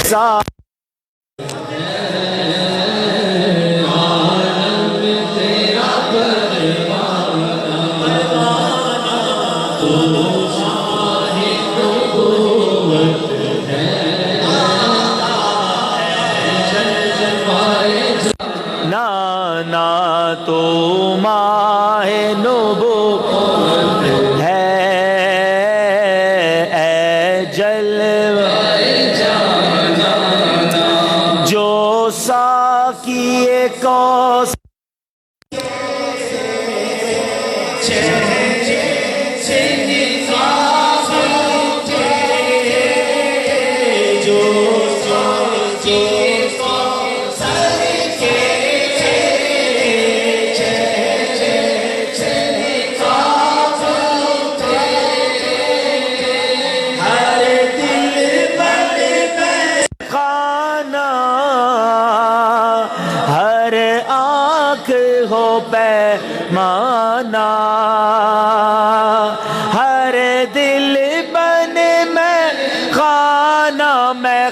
سا نانا تو ماہ نبوت ہے اے جلوہ جو ساقی کوثر ہو پیمانہ ہر دل بن میں خانہ میں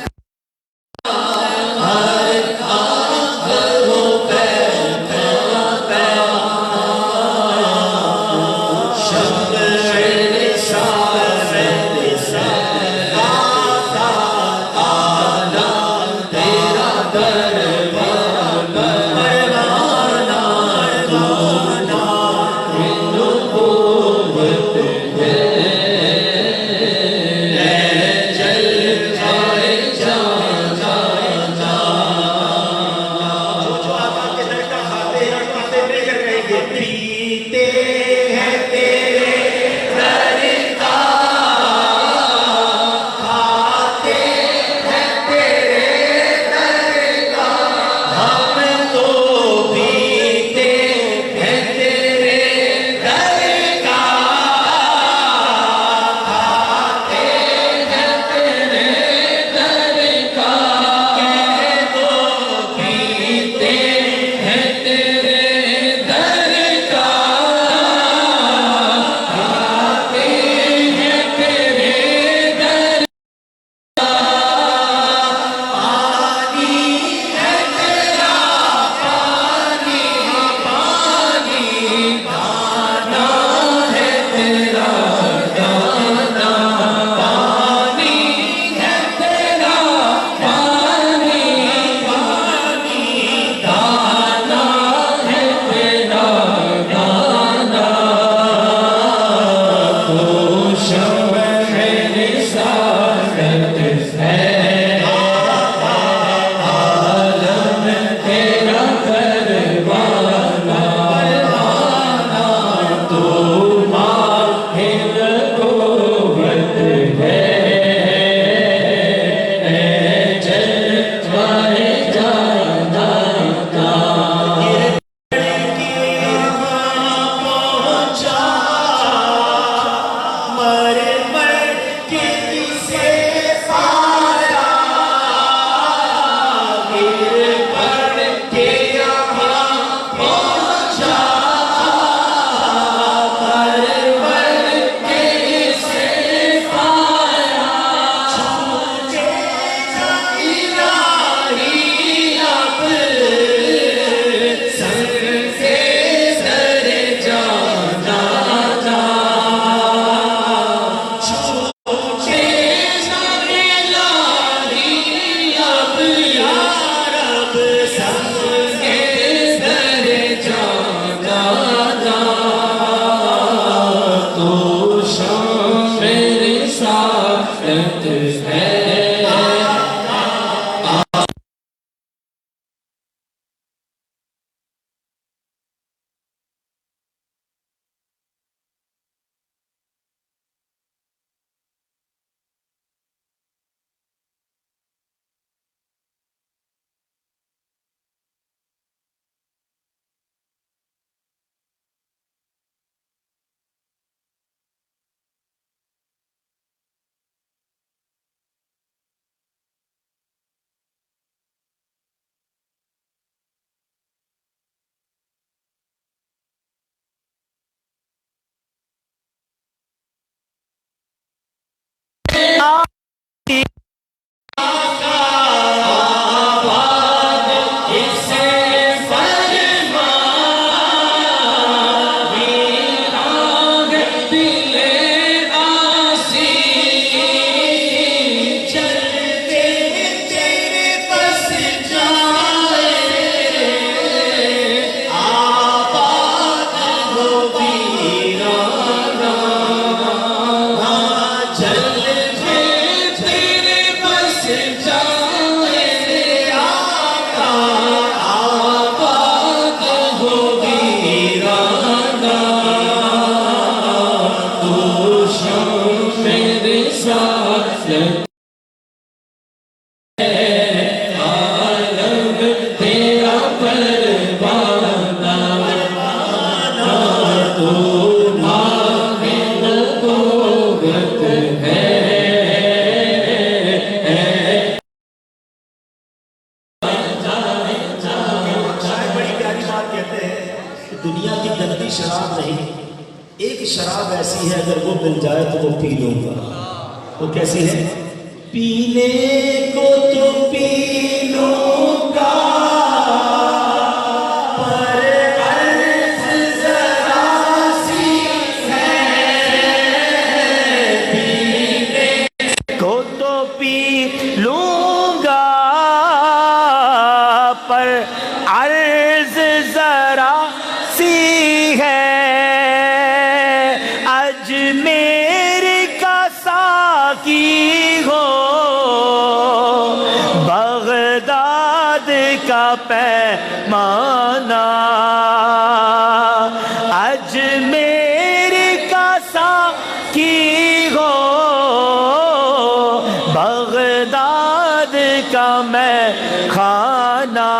نہیں، ایک شراب ایسی ہے اگر وہ مل جائے تو وہ پی لوں گا. وہ کیسی ہے؟ پینے کو تو پی لوں گا پر عرض ذرا سی ہے، پینے کو تو پی لوں گا پر عرض ذرا سی ہے. اجمیر کا ساقی ہو بغداد کا پیمانہ، اجمیر کا ساقی ہو بغداد کا میں خانہ.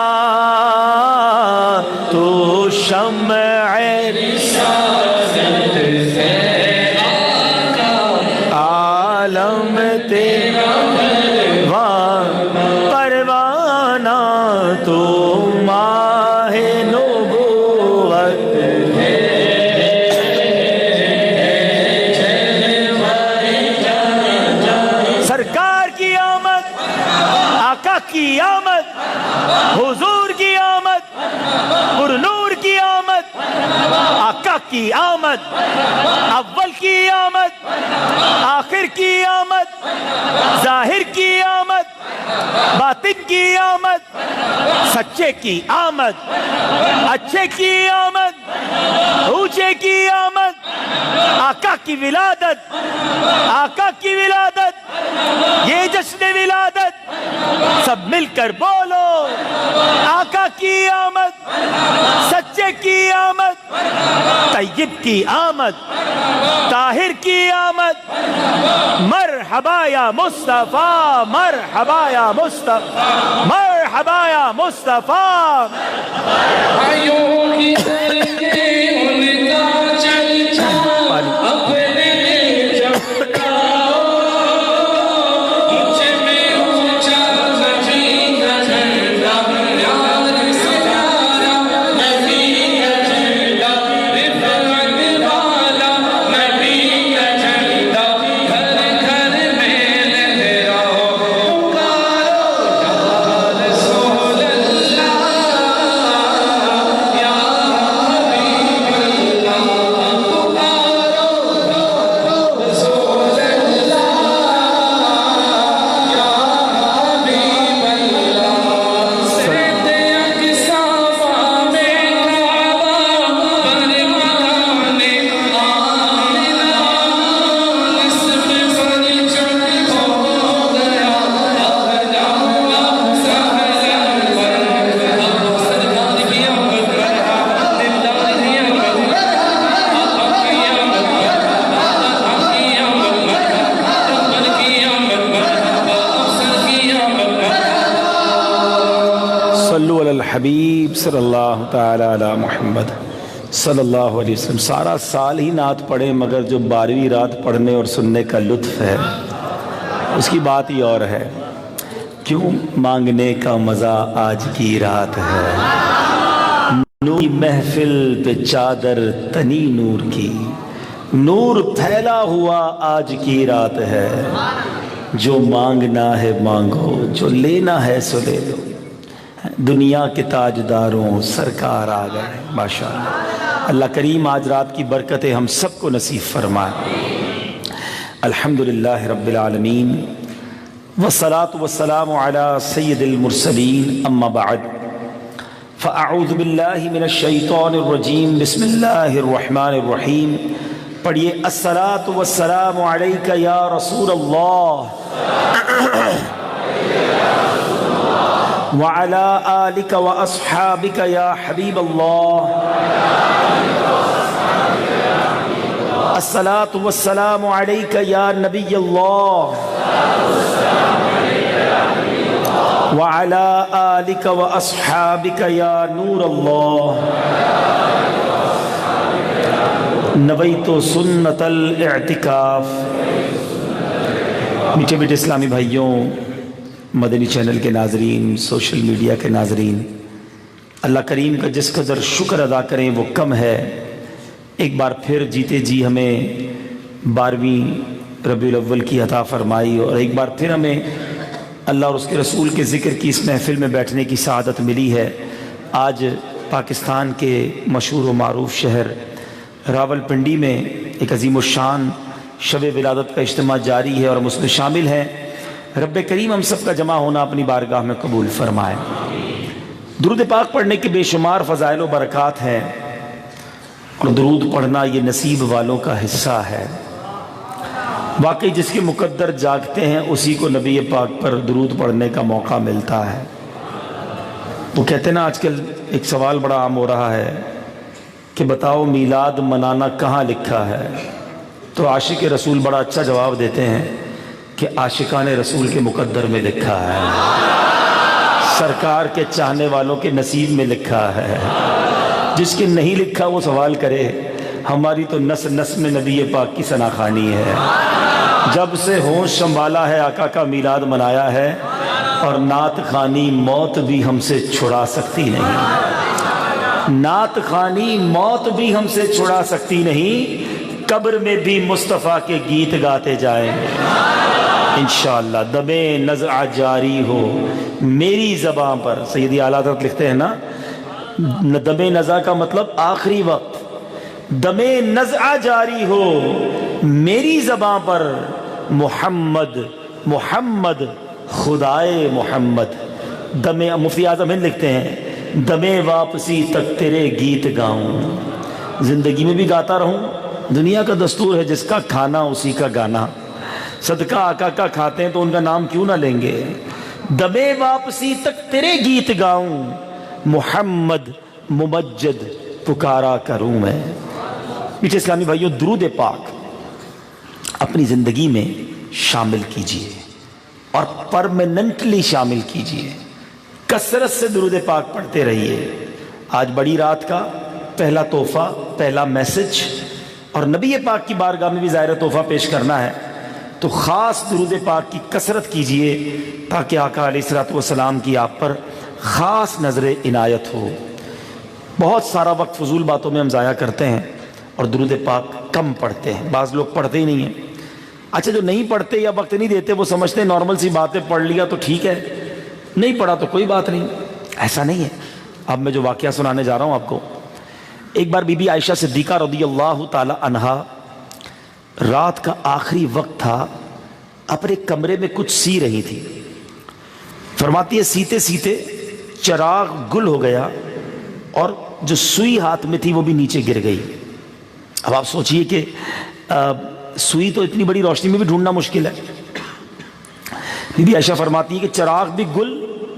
تو شمع عالم تیرا پروانہ، تو ماہ نبوت سرکار کی آمد، آقا کی آمد، حضور کی آمد، پر نور کی آمد، آقا کی آمد، اول کی آمد، آخر کی آمد، ظاہر کی آمد، باطن کی آمد، سچے کی آمد، اچھے کی آمد، اونچے کی آمد، آقا کی ولادت، آقا کی ولادت، یہ جشن ولادت. سب مل کر بولو آقا کی آمد، سچے کی آمد، طیب کی آمد، طاہر کی آمد. مرحبا یا مصطفیٰ، مرحبا یا مصطفیٰ، مرحبا یا مصطفیٰ. حبیب صلی اللہ تعالی علی محمد صلی اللہ علیہ وسلم. سارا سال ہی نعت پڑھیں مگر جو 12ویں رات پڑھنے اور سننے کا لطف ہے اس کی بات ہی اور ہے. کیوں مانگنے کا مزہ آج کی رات ہے، نور کی محفل پہ چادر تنی نور کی، نور پھیلا ہوا آج کی رات ہے. جو مانگنا ہے مانگو، جو لینا ہے سو لے لو. دنیا کے تاجداروں سرکار آ گئے ماشاءاللہ. اللہ کریم آج رات کی برکتیں ہم سب کو نصیب فرمائے. الحمدللہ رب العالمین والصلاة والسلام علی سید المرسلین. اما بعد فاعوذ باللہ من الشیطان الرجیم. بسم اللہ الرحمن الرحیم. پڑھیے الصلاة والسلام علیک یا رسول اللہ وعلى آلك وأصحابك يا حبيب الله. الصلاة والسلام عليك يا نبي الله وعلى آلك وأصحابك يا نور الله. نویت سنت الاعتکاف. میٹھے میٹھے اسلامی بھائیوں، مدنی چینل کے ناظرین، سوشل میڈیا کے ناظرین، اللہ کریم کا جس قدر شکر ادا کریں وہ کم ہے. ایک بار پھر جیتے جی ہمیں 12ویں ربیع الاول کی عطا فرمائی، اور ایک بار پھر ہمیں اللہ اور اس کے رسول کے ذکر کی اس محفل میں بیٹھنے کی سعادت ملی ہے۔ آج پاکستان کے مشہور و معروف شہر راولپنڈی میں ایک عظیم الشان شب ولادت کا اجتماع جاری ہے اور ہم اس میں شامل ہیں۔ رب کریم ہم سب کا جمع ہونا اپنی بارگاہ میں قبول فرمائے۔ درود پاک پڑھنے کے بے شمار فضائل و برکات ہیں، اور درود پڑھنا یہ نصیب والوں کا حصہ ہے۔ واقعی جس کے مقدر جاگتے ہیں اسی کو نبی پاک پر درود پڑھنے کا موقع ملتا ہے۔ وہ کہتے ہیں نا، آج کل ایک سوال بڑا عام ہو رہا ہے کہ بتاؤ میلاد منانا کہاں لکھا ہے؟ تو عاشق رسول بڑا اچھا جواب دیتے ہیں کہ عاشقان رسول کے مقدر میں لکھا ہے، سرکار کے چاہنے والوں کے نصیب میں لکھا ہے۔ جس کے نہیں لکھا وہ سوال کرے، ہماری تو نس نس میں نبی پاک کی ثنا خوانی ہے۔ جب سے ہوش سنبھالا ہے آقا کا میلاد منایا ہے، اور نعت خوانی موت بھی ہم سے چھڑا سکتی نہیں، نعت خوانی موت بھی ہم سے چھڑا سکتی نہیں، قبر میں بھی مصطفیٰ کے گیت گاتے جائیں گے انشاءاللہ۔ دم نزع جاری ہو میری زباں پر، سیدی اعلیٰ حضرت لکھتے ہیں نا، دم نزع کا مطلب آخری وقت، دم نزع جاری ہو میری زباں پر، محمد محمد خدائے محمد۔ دم، مفتی اعظم ہند لکھتے ہیں، دم واپسی تک تیرے گیت گاؤں، زندگی میں بھی گاتا رہوں، دنیا کا دستور ہے جس کا کھانا اسی کا گانا، صدقہ آقا کا کھاتے ہیں تو ان کا نام کیوں نہ لیں گے۔ دم واپسی تک تیرے گیت گاؤں، محمد ممجد پکارا کروں میں۔ میٹھے اسلامی بھائیوں، درود پاک اپنی زندگی میں شامل کیجئے اور پرماننٹلی شامل کیجئے، کثرت سے درود پاک پڑھتے رہیے۔ آج بڑی رات کا پہلا تحفہ، پہلا میسج، اور نبی پاک کی بارگاہ میں بھی ظاہر تحفہ پیش کرنا ہے، تو خاص درود پاک کی کثرت کیجئے تاکہ آقا علیہ الصلوۃ والسلام کی آپ پر خاص نظر عنایت ہو۔ بہت سارا وقت فضول باتوں میں ہم ضائع کرتے ہیں اور درود پاک کم پڑھتے ہیں، بعض لوگ پڑھتے ہی نہیں ہیں۔ اچھا، جو نہیں پڑھتے یا وقت نہیں دیتے وہ سمجھتے ہیں نارمل سی بات ہے، پڑھ لیا تو ٹھیک ہے، نہیں پڑھا تو کوئی بات نہیں۔ ایسا نہیں ہے۔ اب میں جو واقعہ سنانے جا رہا ہوں آپ کو، ایک بار بی بی عائشہ صدیقہ رضی اللہ تعالی عنہا، رات کا آخری وقت تھا، اپنے کمرے میں کچھ سی رہی تھی۔ فرماتی ہے سیتے سیتے چراغ گل ہو گیا اور جو سوئی ہاتھ میں تھی وہ بھی نیچے گر گئی۔ اب آپ سوچئے کہ سوئی تو اتنی بڑی روشنی میں بھی ڈھونڈنا مشکل ہے۔ بی بی عائشہ فرماتی ہے کہ چراغ بھی گل،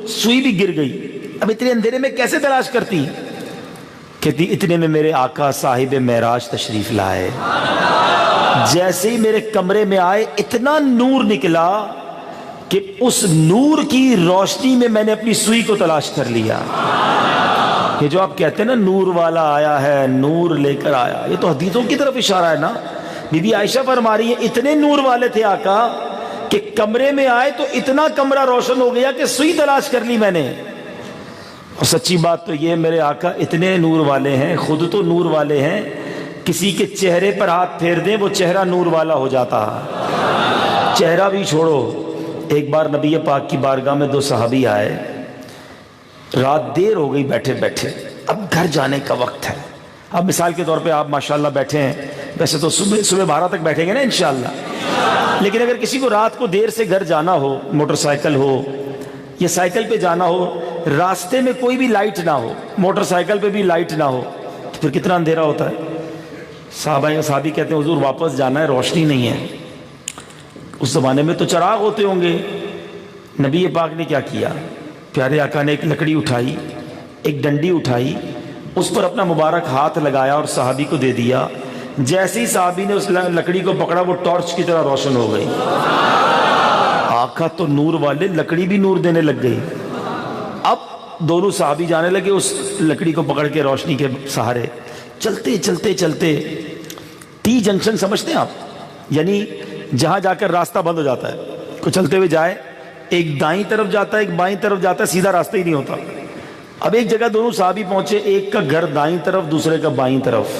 سوئی بھی گر گئی، اب اتنے اندھیرے میں کیسے تلاش کرتی؟ کہتی اتنے میں میرے آقا صاحب معراج تشریف لائے، جیسے ہی میرے کمرے میں آئے اتنا نور نکلا کہ اس نور کی روشنی میں نے اپنی سوئی کو تلاش کر لیا۔ یہ جو آپ کہتے ہیں نا نور والا آیا ہے، نور لے کر آیا، یہ تو حدیثوں کی طرف اشارہ ہے نا۔ بی بی عائشہ فرما رہی ہے اتنے نور والے تھے آقا کہ کمرے میں آئے تو اتنا کمرہ روشن ہو گیا کہ سوئی تلاش کر لی میں نے۔ اور سچی بات تو یہ میرے آقا اتنے نور والے ہیں، خود تو نور والے ہیں، کسی کے چہرے پر ہاتھ پھیر دیں وہ چہرہ نور والا ہو جاتا۔ چہرہ بھی چھوڑو، ایک بار نبی پاک کی بارگاہ میں دو صحابی آئے، رات دیر ہو گئی بیٹھے بیٹھے، اب گھر جانے کا وقت ہے۔ اب مثال کے طور پہ آپ ماشاءاللہ بیٹھے ہیں، ویسے تو صبح 12 تک بیٹھیں گے نا انشاءاللہ، لیکن اگر کسی کو رات کو دیر سے گھر جانا ہو، موٹر سائیکل ہو یا سائیکل پہ جانا ہو، راستے میں کوئی بھی لائٹ نہ ہو، موٹر سائیکل پہ بھی لائٹ نہ ہو، تو پھر کتنا اندھیرا ہوتا ہے۔ صحابی کہتے ہیں حضور واپس جانا ہے، روشنی نہیں ہے۔ اس زمانے میں تو چراغ ہوتے ہوں گے۔ نبی پاک نے کیا کیا؟ پیارے آقا نے ایک لکڑی اٹھائی، ایک ڈنڈی اٹھائی، اس پر اپنا مبارک ہاتھ لگایا اور صحابی کو دے دیا۔ جیسے ہی صحابی نے اس لکڑی کو پکڑا وہ ٹارچ کی طرح روشن ہو گئی۔ آقا تو نور والے، لکڑی بھی نور دینے لگ گئی۔ اب دونوں صحابی جانے لگے اس لکڑی کو پکڑ کے روشنی کے سہارے، چلتے چلتے چلتے ٹی جنکشن سمجھتے ہیں آپ، یعنی جہاں جا کر راستہ بند ہو جاتا ہے، کوئی چلتے ہوئے جائے، ایک دائیں طرف جاتا ہے ایک بائیں طرف جاتا ہے، سیدھا راستہ ہی نہیں ہوتا۔ اب ایک جگہ دونوں صحابی پہنچے، ایک کا گھر دائیں طرف دوسرے کا بائیں طرف،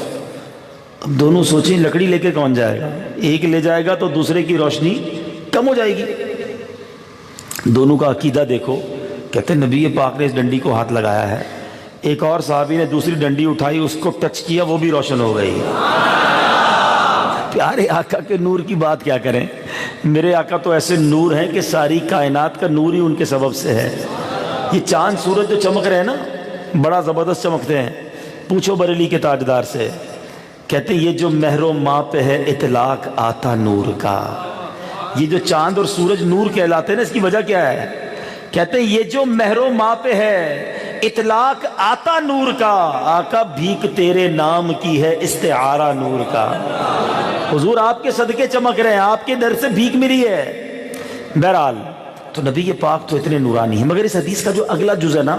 اب دونوں سوچیں لکڑی لے کے کون جائے گا؟ ایک لے جائے گا تو دوسرے کی روشنی کم ہو جائے گی. دونوں کا عقیدہ دیکھو. کہتے ہیں نبی پاک نے اس ڈنڈی کو ہاتھ لگایا ہے, ایک اور صحابی نے دوسری ڈنڈی اٹھائی, اس کو ٹچ کیا, وہ بھی روشن ہو گئی. پیارے آقا کے نور کی بات کیا کریں. میرے آقا تو ایسے نور ہیں کہ ساری کائنات کا نور ہی ان کے سبب سے ہے. یہ چاند سورج جو چمک رہے ہیں نا, بڑا زبردست چمکتے ہیں. پوچھو بریلی کے تاجدار سے, کہتے ہیں یہ جو مہر و ماں پہ ہے اطلاق آتا نور کا. یہ جو چاند اور سورج نور کہلاتے ہیں نا, اس کی وجہ کیا ہے؟ کہتے ہیں یہ جو مہر و ماں پہ ہے اطلاق آتا نور کا. آقا بھیک تیرے نام کی ہے استعارہ نور کا. حضور آپ کے صدقے چمک رہے ہیں, آپ کے در سے بھیک ملی ہے. بہرحال تو نبی پاک تو اتنے نورانی ہیں. مگر اس حدیث کا جو اگلا جز ہے نا,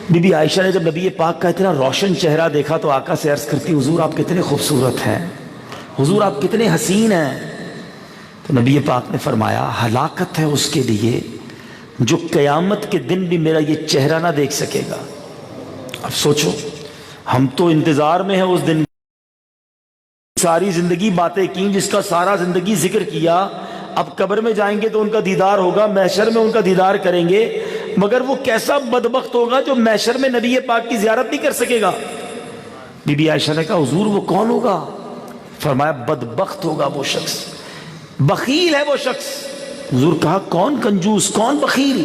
بی بی عائشہ نے جب نبی پاک کا اتنا روشن چہرہ دیکھا تو آقا سے عرض کرتی, حضور آپ کتنے خوبصورت ہیں, حضور آپ کتنے حسین ہیں. تو نبی پاک نے فرمایا ہلاکت ہے اس کے لیے جو قیامت کے دن بھی میرا یہ چہرہ نہ دیکھ سکے گا. اب سوچو, ہم تو انتظار میں ہیں اس دن. ساری زندگی باتیں کی, جس کا سارا زندگی ذکر کیا. اب قبر میں جائیں گے تو ان کا دیدار ہوگا, محشر میں ان کا دیدار کریں گے. مگر وہ کیسا بدبخت ہوگا جو محشر میں نبی پاک کی زیارت نہیں کر سکے گا. بی بی عائشہ نے کہا حضور وہ کون ہوگا؟ فرمایا بدبخت ہوگا وہ شخص, بخیل ہے وہ شخص. حضور کہا کون کنجوس, کون بخیل؟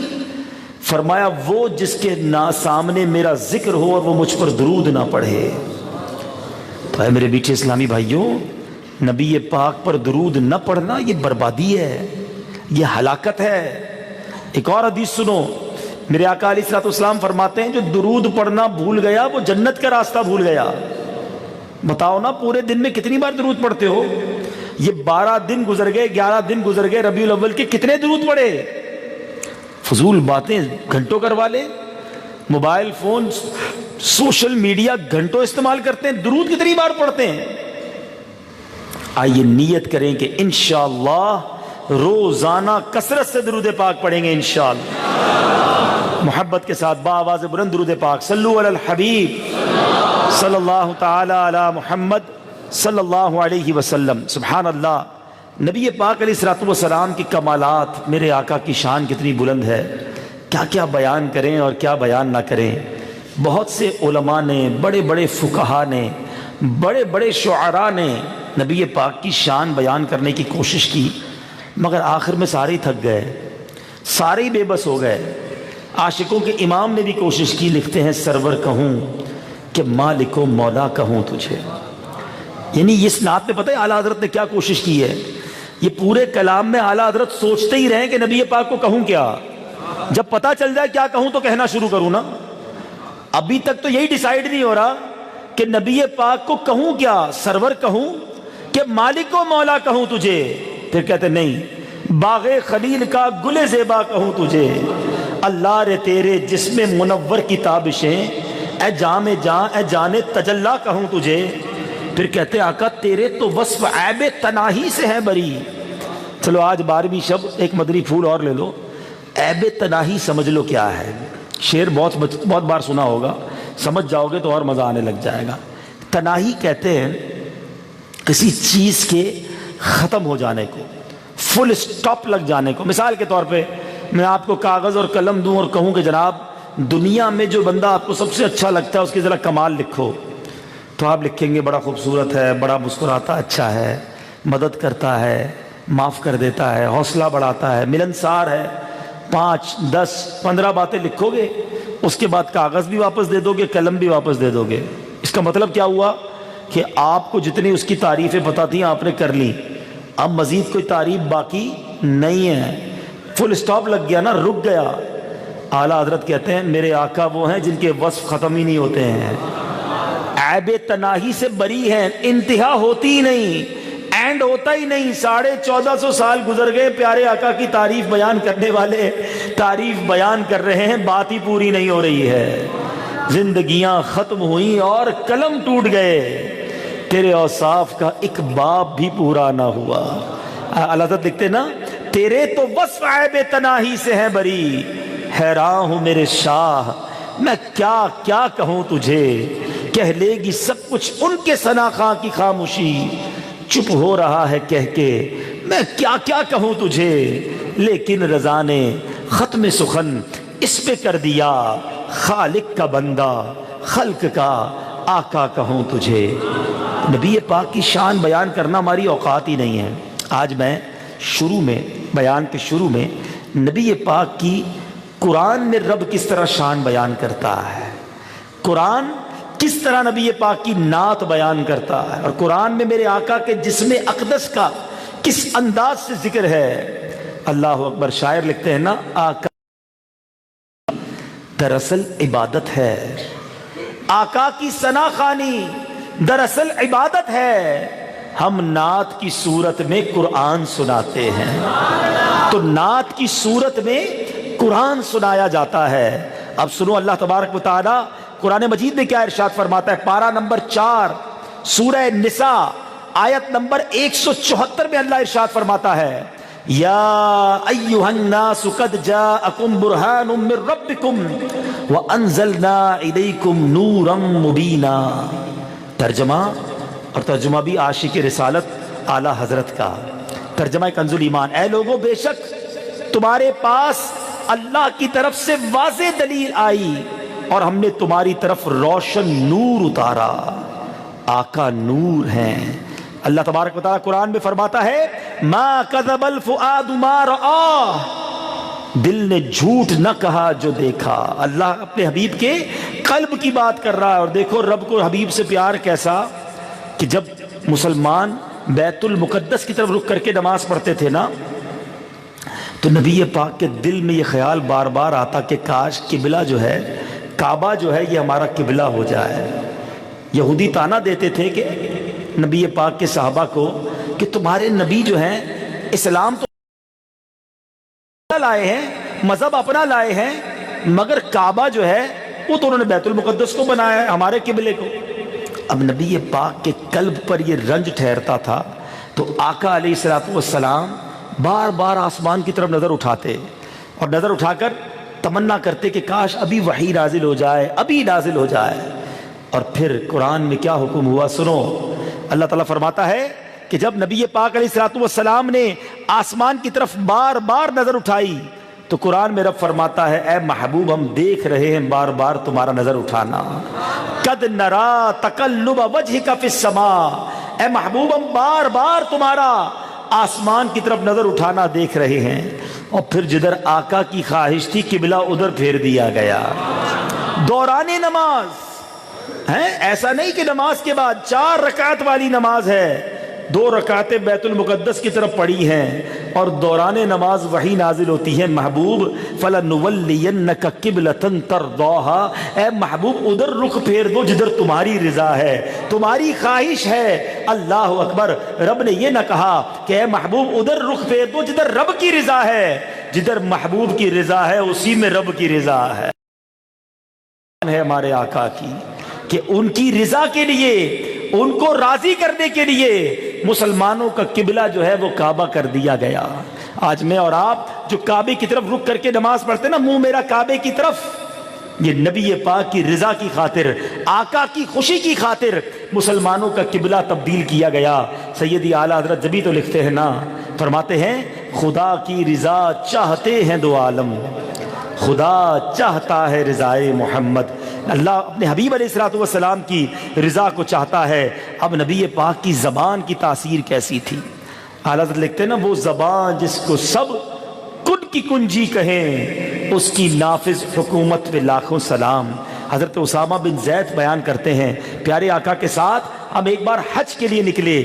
فرمایا وہ جس کے سامنے میرا ذکر ہو اور وہ مجھ پر درود نہ پڑھے. تو اے میرے بیٹھے اسلامی بھائیوں, نبی پاک پر درود نہ پڑھنا یہ بربادی ہے, یہ ہلاکت ہے. ایک اور حدیث سنو, میرے آقا علیہ الصلوۃ والسلام فرماتے ہیں جو درود پڑھنا بھول گیا وہ جنت کا راستہ بھول گیا. بتاؤ نا پورے دن میں کتنی بار درود پڑھتے ہو؟ یہ 12 دن گزر گئے, 11 دن گزر گئے, ربیع الاول کے کتنے درود پڑھے؟ فضول باتیں گھنٹوں کروا لے, موبائل فون سوشل میڈیا گھنٹوں استعمال کرتے ہیں, درود کتنی بار پڑھتے ہیں؟ آئیے نیت کریں کہ انشاءاللہ روزانہ کثرت سے درود پاک پڑھیں گے انشاءاللہ. محبت کے ساتھ بآواز بلند درود پاک صلو علی الحبیب صلی اللہ تعالی علی محمد صلی اللہ علیہ وسلم. سبحان اللہ. نبی پاک علیہ الصلوۃ والسلام کی کمالات, میرے آقا کی شان کتنی بلند ہے, کیا کیا بیان کریں اور کیا بیان نہ کریں. بہت سے علماء نے, بڑے بڑے فقہا نے, بڑے بڑے شعراء نے نبی پاک کی شان بیان کرنے کی کوشش کی, مگر آخر میں سارے ہی تھک گئے, سارے ہی بے بس ہو گئے. عاشقوں کے امام نے بھی کوشش کی, لکھتے ہیں سرور کہوں کہ مالک و مولا کہوں تجھے. یعنی اس نعت میں پتہ ہے اعلیٰ حضرت نے کیا کوشش کی ہے؟ یہ پورے کلام میں اعلیٰ حضرت سوچتے ہی رہیں کہ نبی پاک کو کہوں کیا, جب پتہ چل جائے کیا کہوں تو کہنا شروع کروں نا. ابھی تک تو یہی ڈیسائیڈ نہیں ہو رہا کہ نبی پاک کو کہوں کیا, سرور کہوں کہ مالک و مولا کہوں تجھے. پھر کہتے نہیں باغ خلیل کا گل زیبا کہوں تجھے, اللہ رے تیرے جسم منور کی تابشیں, اے جام جاں اے جان تجلا کہوں تجھے. پھر کہتے آقا تیرے تو وصف عیب تناہی سے ہے بری. چلو آج 12ویں شب ایک مدری پھول اور لے لو, عیب تناہی سمجھ لو کیا ہے. شعر بہت بار سنا ہوگا, سمجھ جاؤ گے تو اور مزہ آنے لگ جائے گا. تناہی کہتے ہیں کسی چیز کے ختم ہو جانے کو, فل سٹاپ لگ جانے کو. مثال کے طور پہ میں آپ کو کاغذ اور قلم دوں اور کہوں کہ جناب دنیا میں جو بندہ آپ کو سب سے اچھا لگتا ہے اس کی ذرا کمال لکھو, تو آپ لکھیں گے بڑا خوبصورت ہے, بڑا مسکراتا, اچھا ہے, مدد کرتا ہے, معاف کر دیتا ہے, حوصلہ بڑھاتا ہے, ملنسار ہے. 5 10 15 باتیں لکھو گے, اس کے بعد کاغذ بھی واپس دے دو گے, قلم بھی واپس دے دو گے. اس کا مطلب کیا ہوا کہ آپ کو جتنی اس کی تعریفیں پتہ تھیں آپ نے کر لی, اب مزید کوئی تعریف باقی نہیں ہے. فل سٹاپ لگ گیا نا, رک گیا. اعلیٰ حضرت کہتے ہیں میرے آقا وہ ہیں جن کے وصف ختم ہی نہیں ہوتے ہیں, عیب تناہی سے بری ہیں, انتہا ہوتی ہی نہیں, اینڈ ہوتا ہی نہیں. 1450 سال گزر گئے, پیارے آقا کی تعریف بیان کرنے والے تعریف بیان کر رہے ہیں, بات ہی پوری نہیں ہو رہی ہے. زندگیاں ختم ہوئیں اور قلم ٹوٹ گئے, تیرے اوصاف کا ایک باب بھی پورا نہ ہوا. اللہ حضرت لکھتے نا تیرے تو وصف عیب تناہی سے ہیں بری, حیران ہوں میرے شاہ میں کیا کیا کہوں تجھے, کہہ لے گی سب کچھ ان کے ثنا خاں کی خاموشی چپ ہو رہا ہے کہہ کے میں کیا کیا کہوں تجھے لیکن رضا نے ختم سخن اس پہ کر دیا خالق کا بندہ خلق کا آقا کہوں تجھے۔ نبی پاک کی شان بیان کرنا ہماری اوقات ہی نہیں ہے۔ آج میں بیان کے شروع میں نبی پاک کی قرآن میں رب کس طرح شان بیان کرتا ہے، قرآن کس طرح نبی پاک کی نعت بیان کرتا ہے، اور قرآن میں میرے آقا کے جسم اقدس کا کس انداز سے ذکر ہے۔ اللہ اکبر۔ شاعر لکھتے ہیں نا، آقا دراصل عبادت ہے، آقا کی ثنا خوانی دراصل عبادت ہے، ہم نعت کی صورت میں قرآن سناتے ہیں۔ تو نعت کی صورت میں قرآن سنایا جاتا ہے۔ اب سنو اللہ تبارک و تعالی قرآن مجید میں کیا ارشاد فرماتا ہے۔ پارہ نمبر 4 سورہ نساء آیت نمبر 174 میں اللہ ارشاد فرماتا ہے، یا ایھا الناس قد جاءکم برہان من ربکم وانزلنا الیکم نورا مبینا۔ ترجمہ، اور ترجمہ بھی عاشق رسالت اعلی حضرت کا، ترجمہ کنز الایمان، اے لوگوں بے شک تمہارے پاس اللہ کی طرف سے واضح دلیل آئی اور ہم نے تمہاری طرف روشن نور اتارا۔ آقا نور ہیں۔ اللہ تبارک و تعالیٰ قرآن میں فرماتا ہے، ما کذب الفؤاد ما رآہ، دل نے جھوٹ نہ کہا جو دیکھا۔ اللہ اپنے حبیب کے قلب کی بات کر رہا ہے، اور دیکھو رب کو حبیب سے پیار کیسا کہ جب مسلمان بیت المقدس کی طرف رخ کر کے نماز پڑھتے تھے نا، تو نبی پاک کے دل میں یہ خیال بار بار آتا کہ کاش قبلہ جو ہے، کعبہ جو ہے، یہ ہمارا قبلہ ہو جائے۔ یہودی طعنہ دیتے تھے کہ نبی پاک کے صحابہ کو کہ تمہارے نبی جو ہیں اسلام تو لائے ہیں، مذہب اپنا لائے ہیں، مگر کعبہ جو ہے وہ تو انہوں نے بیت المقدس کو بنایا ہے، ہمارے قبلے کو۔ اب نبی پاک کے قلب پر یہ رنج ٹھہرتا تھا، تو آقا علیہ السلام بار بار آسمان کی طرف نظر اٹھاتے، اور نظر اٹھا کر تمنا کرتے کہ کاش ابھی وحی نازل ہو جائے، ابھی نازل ہو جائے۔ اور پھر قرآن میں کیا حکم ہوا سنو۔ اللہ تعالیٰ فرماتا ہے کہ جب نبی پاک علیہ السلام نے آسمان کی طرف بار بار نظر اٹھائی، تو قرآن میں رب فرماتا ہے، اے محبوب ہم دیکھ رہے ہیں بار بار تمہارا نظر اٹھانا۔ قد نرا تقلب وجہک فی السماء، اے محبوب ہم بار بار تمہارا آسمان کی طرف نظر اٹھانا دیکھ رہے ہیں۔ اور پھر جدھر آقا کی خواہش تھی قبلہ ادھر پھیر دیا گیا۔ دوران نماز ہے، ایسا نہیں کہ نماز کے بعد 4 رکعت والی نماز ہے، 2 رکعتیں بیت المقدس کی طرف پڑھی ہیں، اور دوران نماز وحی نازل ہوتی ہے، محبوب فَلَنُوَلِّيَنَّكَ قِبْلَةً تَرْضَاهَا، اے محبوب ادھر رخ پھیر دو جدھر تمہاری رضا ہے، تمہاری خواہش ہے۔ اللہ اکبر۔ رب نے یہ نہ کہا کہ اے محبوب ادھر رخ پھیر دو جدھر رب کی رضا ہے، جدھر محبوب کی رضا ہے اسی میں رب کی رضا ہے ہمارے آقا کی، کہ ان کی رضا کے لیے، ان کو راضی کرنے کے لیے مسلمانوں کا قبلہ جو ہے وہ کعبہ کر دیا گیا۔ آج میں اور آپ جو کعبے کی طرف رخ کر کے نماز پڑھتے ہیں نا، منہ میرا کعبے کی طرف، یہ نبی پاک کی رضا کی خاطر، آقا کی خوشی کی خاطر مسلمانوں کا قبلہ تبدیل کیا گیا۔ سیدی اعلیٰ حضرت جبھی تو لکھتے ہیں نا، فرماتے ہیں خدا کی رضا چاہتے ہیں دو عالم، خدا چاہتا ہے رضائے محمد۔ اللہ اپنے حبیب علیہ السلام کی رضا کو چاہتا ہے۔ اب نبی پاک کی زبان کی تاثیر کیسی تھی؟ اعلیٰ حضرت لکھتے ہیں نا، وہ زبان جس کو سب کن کی کنجی کہیں، اس کی نافذ حکومت پہ لاکھوں سلام۔ حضرت اسامہ بن زید بیان کرتے ہیں، پیارے آقا کے ساتھ ہم ایک بار حج کے لیے نکلے،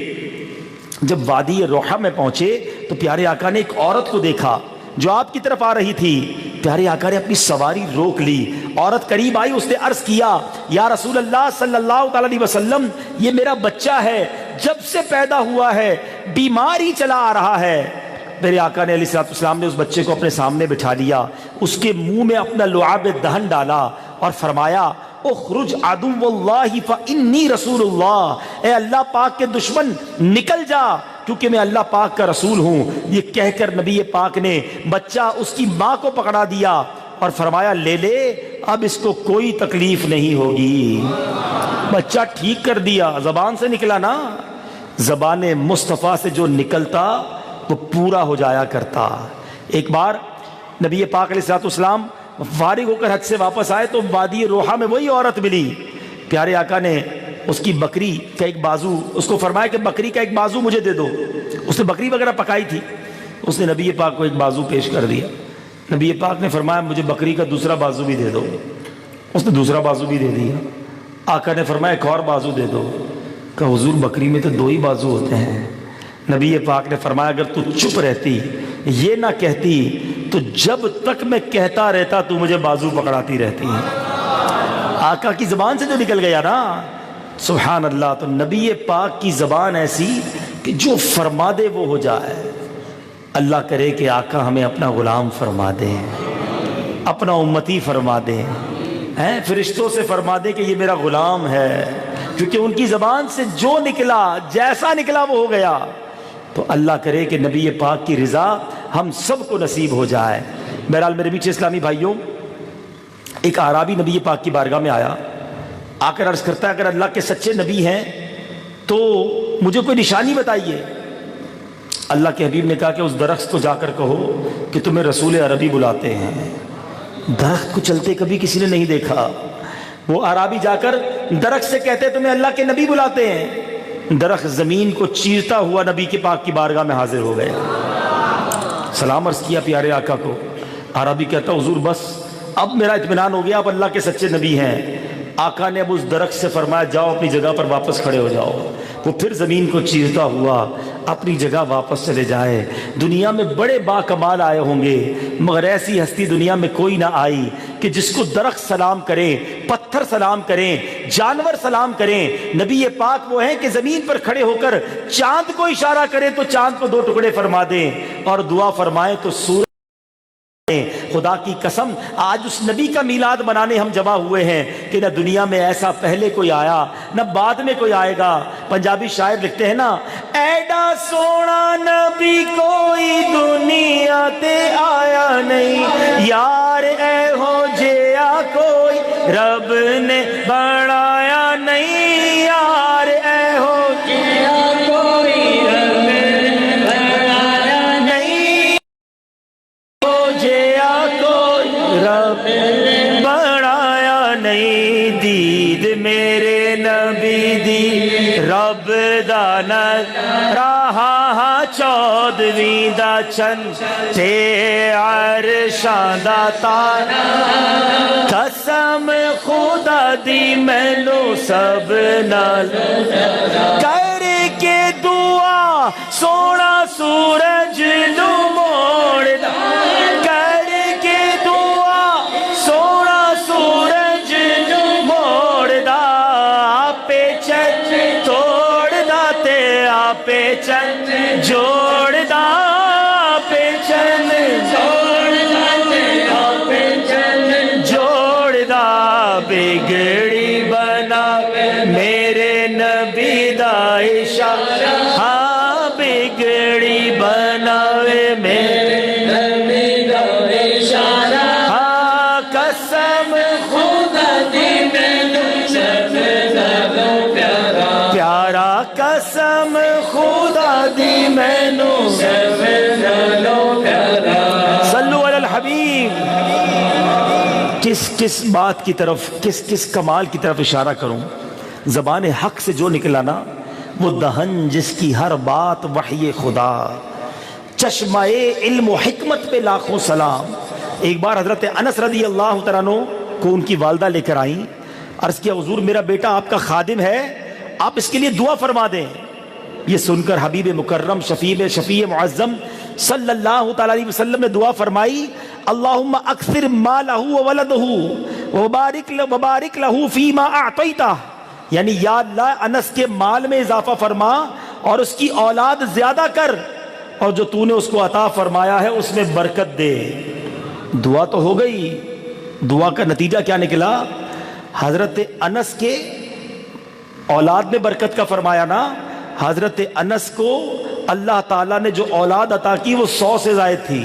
جب وادی روحہ میں پہنچے تو پیارے آقا نے ایک عورت کو دیکھا جو آپ کی طرف آ رہی تھی۔ پیارے آقا نے اپنی سواری روک لی، عورت قریب آئی، اس نے عرض کیا، یا رسول اللہ صلی اللہ تعالی علیہ وسلم، یہ میرا بچہ ہے، جب سے پیدا ہوا ہے بیمار ہی چلا آ رہا ہے۔ میرے آقا نے علیہ السلام نے اس بچے کو اپنے سامنے بٹھا لیا، اس کے منہ میں اپنا لعاب دہن ڈالا اور فرمایا، اخرج عدو اللہ فانی رسول اللہ، اے اللہ پاک کے دشمن نکل جا کیونکہ میں اللہ پاک کا رسول ہوں۔ یہ کہہ کر نبی پاک نے بچہ اس کی ماں کو پکڑا دیا اور فرمایا، لے لے اب اس کو کوئی تکلیف نہیں ہوگی. بچہ ٹھیک کر دیا, زبان سے نکلا نا, زبان مصطفیٰ سے جو نکلتا وہ پورا ہو جایا کرتا. ایک بار نبی پاک علیہ الصلوۃ والسلام فارغ ہو کر حج سے واپس آئے تو وادی روحہ میں وہی عورت ملی. پیارے آقا نے اس کی بکری کا ایک بازو, اس کو فرمایا کہ بکری کا ایک بازو مجھے دے دو. اس نے بکری وغیرہ پکائی تھی, اس نے نبی پاک کو ایک بازو پیش کر دیا. نبی پاک نے فرمایا مجھے بکری کا دوسرا بازو بھی دے دو. اس نے دوسرا بازو بھی دے دیا. آقا نے فرمایا ایک اور بازو دے دو. کہا حضور بکری میں تو 2 ہی بازو ہوتے ہیں. نبی پاک نے فرمایا اگر تو چپ رہتی, یہ نہ کہتی, تو جب تک میں کہتا رہتا تو مجھے بازو پکڑاتی رہتی. آقا کی زبان سے جو نکل گیا نا, سبحان اللہ. تو نبی پاک کی زبان ایسی کہ جو فرما دے وہ ہو جائے. اللہ کرے کہ آقا ہمیں اپنا غلام فرما دیں, اپنا امتی فرما دیں, فرشتوں سے فرما دیں کہ یہ میرا غلام ہے, کیونکہ ان کی زبان سے جو نکلا, جیسا نکلا وہ ہو گیا. تو اللہ کرے کہ نبی پاک کی رضا ہم سب کو نصیب ہو جائے. بہرحال میرے میٹھے اسلامی بھائیوں, ایک اعرابی نبی پاک کی بارگاہ میں آیا, آ کر عرض کرتا ہے اگر اللہ کے سچے نبی ہیں تو مجھے کوئی نشانی بتائیے. اللہ کے حبیب نے کہا کہ اس درخت کو جا کر کہو کہ تمہیں رسول عربی بلاتے ہیں. درخت کو چلتے کبھی کسی نے نہیں دیکھا. وہ اعرابی جا کر درخت سے کہتے تمہیں اللہ کے نبی بلاتے ہیں. درخت زمین کو چیرتا ہوا نبی کے پاک کی بارگاہ میں حاضر ہو گیا. سلام عرض کیا پیارے آقا کو. اعرابی کہتا حضور بس اب میرا اطمینان ہو گیا, اب اللہ کے سچے نبی ہیں. آقا نے اب اس درخت سے فرمایا جاؤ اپنی جگہ پر واپس کھڑے ہو جاؤ. وہ پھر زمین کو چیرتا ہوا اپنی جگہ واپس چلے جائے. دنیا میں بڑے با کمال آئے ہوں گے, مگر ایسی ہستی دنیا میں کوئی نہ آئی کہ جس کو درخت سلام کریں, پتھر سلام کریں, جانور سلام کریں. نبی پاک وہ ہیں کہ زمین پر کھڑے ہو کر چاند کو اشارہ کریں تو چاند کو 2 ٹکڑے فرما دیں, اور دعا فرمائیں تو سورج. خدا کی قسم آج اس نبی کا میلاد منانے ہم جمع ہوئے ہیں کہ نہ دنیا میں ایسا پہلے کوئی آیا نہ بعد میں کوئی آئے گا. پنجابی شاعر لکھتے ہیں نا, ایڈا سونا نبی کوئی دنیا تے آیا نہیں, یار اے ہو جیا کوئی رب نے بنایا نہیں, یار اے ہو جیا کوئی رب نے بنایا نہیں, ہو جیا کوئی رب نے بنایا نہیں. دید میرے نبی دی رب دا رہا 14ویں دا چند تے عرشاں دا تارا, قسم خدا دی مینو سب نال کر کے دعا سونا سورج نو موڑدا, کر کے دعا سونا سورج نو موڑدا, آپے چند توڑدا تے آپے چند جوڑدا, آپے چند جوڑدا تے آپے چند جوڑدا. بگڑی بنا میرے نبی دا اشارہ, ہاں بگڑی بناوے میرے نبی دا اشارہ, ہاں قسم خدا دی مینو سب نالوں پیارا, پیارا قسم خدا دی مینو سب نالوں پیارا. صلو علی الحبیب. کس بات کی طرف, کس کمال کی طرف اشارہ کروں. زبان حق سے جو نکلا نا وہ دہن جس کی ہر بات وحی خدا, چشمہ علم و حکمت پہ لاکھوں سلام. ایک بار حضرت انس رضی اللہ تعالیٰ عنہ کو ان کی والدہ لے کر آئیں. عرض کیا حضور میرا بیٹا آپ کا خادم ہے, آپ اس کے لیے دعا فرما دیں. یہ سن کر حبیب مکرم شفیع معظم صلی اللہ تعالیٰ علیہ وسلم نے دعا فرمائی, اللہم اکثر مالہ وولدہ وبارک لہ فیما اعطیتہ, یعنی یا اللہ انس کے مال میں اضافہ فرما اور اس کی اولاد زیادہ کر, اور جو تو نے اس کو عطا فرمایا ہے اس میں برکت دے. دعا تو ہو گئی, دعا کا نتیجہ کیا نکلا؟ حضرت انس کے اولاد میں برکت کا فرمایا نا. حضرت انس کو اللہ تعالیٰ نے جو اولاد عطا کی وہ 100 سے زائد تھی.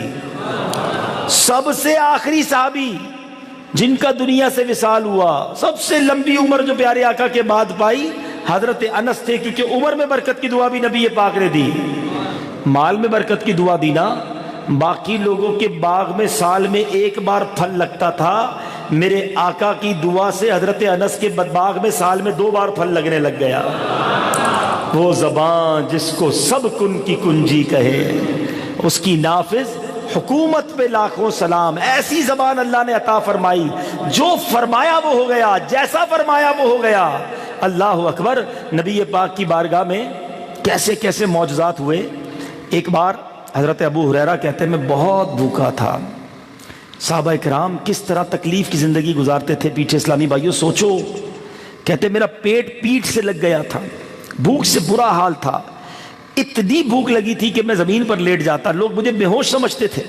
سب سے آخری صحابی جن کا دنیا سے وصال ہوا، سب سے لمبی عمر جو پیارے آقا کے بعد پائی حضرت انس تھے، کیونکہ عمر میں برکت کی دعا بھی نبی پاک نے دی، مال میں برکت کی دعا دی نا۔ باقی لوگوں کے باغ میں سال میں ایک بار پھل لگتا تھا، میرے آقا کی دعا سے حضرت انس کے باغ میں سال میں 2 بار پھل لگنے لگ گیا۔ وہ زبان جس کو سب کن کی کنجی کہے، اس کی نافذ حکومت پہ لاکھوں سلام۔ ایسی زبان اللہ نے عطا فرمائی، جو فرمایا وہ ہو گیا، جیسا فرمایا وہ ہو گیا۔ اللہ اکبر۔ نبی پاک کی بارگاہ میں کیسے کیسے معجزات ہوئے۔ ایک بار حضرت ابو ہریرہ کہتے ہیں میں بہت بھوکا تھا، صحابہ کرام کس طرح تکلیف کی زندگی گزارتے تھے پیچھے، اسلامی بھائیوں سوچو۔ کہتے میرا پیٹ سے لگ گیا تھا، بھوک سے برا حال تھا، اتنی بھوک لگی تھی کہ میں زمین پر لیٹ جاتا، لوگ مجھے بے ہوش سمجھتے تھے۔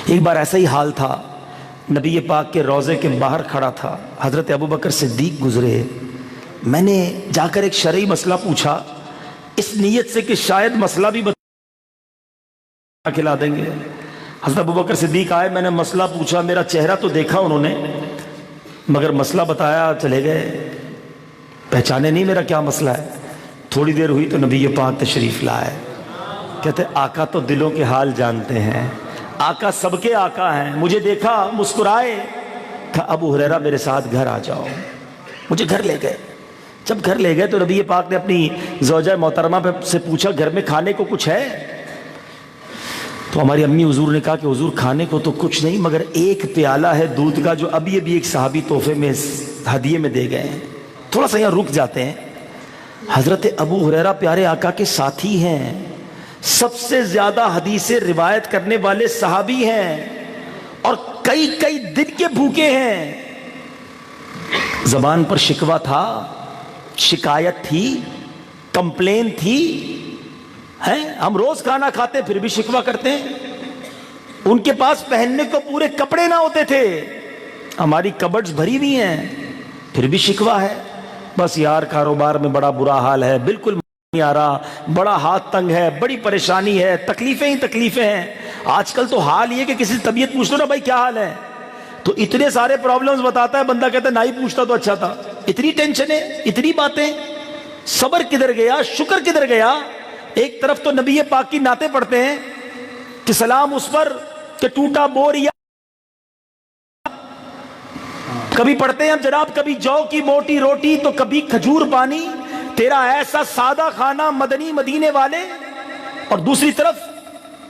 ایک بار ایسا ہی حال تھا، نبی پاک کے روضے کے باہر کھڑا تھا، حضرت ابوبکر صدیق گزرے، میں نے جا کر ایک شرعی مسئلہ پوچھا، اس نیت سے کہ شاید مسئلہ بھی کھلا دیں گے۔ حضرت ابوبکر صدیق آئے، میں نے مسئلہ پوچھا، میرا چہرہ تو دیکھا انہوں نے مگر مسئلہ بتایا، چلے گئے، پہچانے نہیں میرا کیا مسئلہ ہے۔ تھوڑی دیر ہوئی تو نبی پاک تشریف لائے، کہتے آقا تو دلوں کے حال جانتے ہیں، آقا سب کے آقا ہیں۔ مجھے دیکھا، مسکرائے، کہا ابو ہریرہ میرے ساتھ گھر آ جاؤ۔ مجھے گھر لے گئے۔ جب گھر لے گئے تو نبی پاک نے اپنی زوجہ محترمہ سے پوچھا گھر میں کھانے کو کچھ ہے؟ تو ہماری امی حضور نے کہا کہ حضور کھانے کو تو کچھ نہیں، مگر ایک پیالہ ہے دودھ کا جو ابھی ایک صحابی تحفے میں ہدیے میں دے گئے ہیں۔ تھوڑا سا یہاں رک جاتے ہیں۔ حضرت ابو ہریرہ پیارے آقا کے ساتھی ہیں، سب سے زیادہ حدیثیں روایت کرنے والے صحابی ہیں، اور کئی دن کے بھوکے ہیں۔ زبان پر شکوہ تھا، شکایت تھی، کمپلین تھی، ہم روز کھانا کھاتے پھر بھی شکوہ کرتے ہیں۔ ان کے پاس پہننے کو پورے کپڑے نہ ہوتے تھے، ہماری کبڈز بھری ہوئی ہیں پھر بھی شکوہ ہے، بس یار کاروبار میں بڑا برا حال ہے، بالکل نہیں آ رہا، بڑا ہاتھ تنگ ہے، بڑی پریشانی ہے، تکلیفیں ہی تکلیفیں ہیں۔ آج کل تو حال یہ کہ کسی سے طبیعت پوچھ لو نا بھائی کیا حال ہے، تو اتنے سارے پرابلمز بتاتا ہے، بندہ کہتا ہے نہ ہی پوچھتا تو اچھا تھا۔ اتنی ٹینشن ہے، اتنی باتیں، صبر کدھر گیا، شکر کدھر گیا؟ ایک طرف تو نبی پاک کی نعتیں پڑھتے ہیں کہ سلام اس پر کہ ٹوٹا بوریا، کبھی پڑھتے ہیں ہم جناب، کبھی جو کی موٹی روٹی تو کبھی کھجور پانی، تیرا ایسا سادہ کھانا مدنی مدینے والے، اور دوسری طرف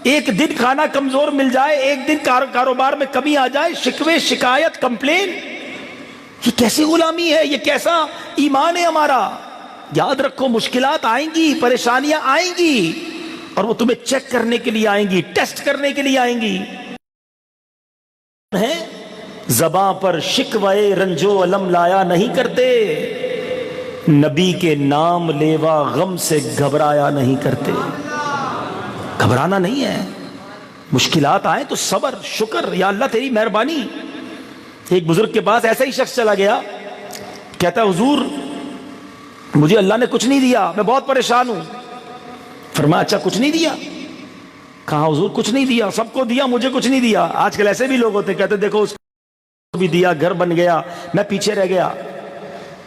ایک دن کھانا کمزور مل جائے، ایک دن کاروبار میں کمی آ جائے، شکوے شکایت کمپلین۔ یہ کیسی غلامی ہے، یہ کیسا ایمان ہے ہمارا؟ یاد رکھو مشکلات آئیں گی، پریشانیاں آئیں گی، اور وہ تمہیں چیک کرنے کے لیے آئیں گی، ٹیسٹ کرنے کے لیے آئیں گی۔ زباں پر شکوے رنجو علم لایا نہیں کرتے، نبی کے نام لیوا غم سے گھبرایا نہیں کرتے۔ گھبرانا نہیں ہے، مشکلات آئیں تو صبر شکر، یا اللہ تیری مہربانی۔ ایک بزرگ کے پاس ایسا ہی شخص چلا گیا، کہتا ہے حضور مجھے اللہ نے کچھ نہیں دیا، میں بہت پریشان ہوں۔ فرمایا اچھا کچھ نہیں دیا؟ کہا حضور کچھ نہیں دیا، سب کو دیا، مجھے کچھ نہیں دیا۔ آج کل ایسے بھی لوگ ہوتے کہتے دیکھو اس کو بھی دیا، گھر بن گیا، میں پیچھے رہ گیا۔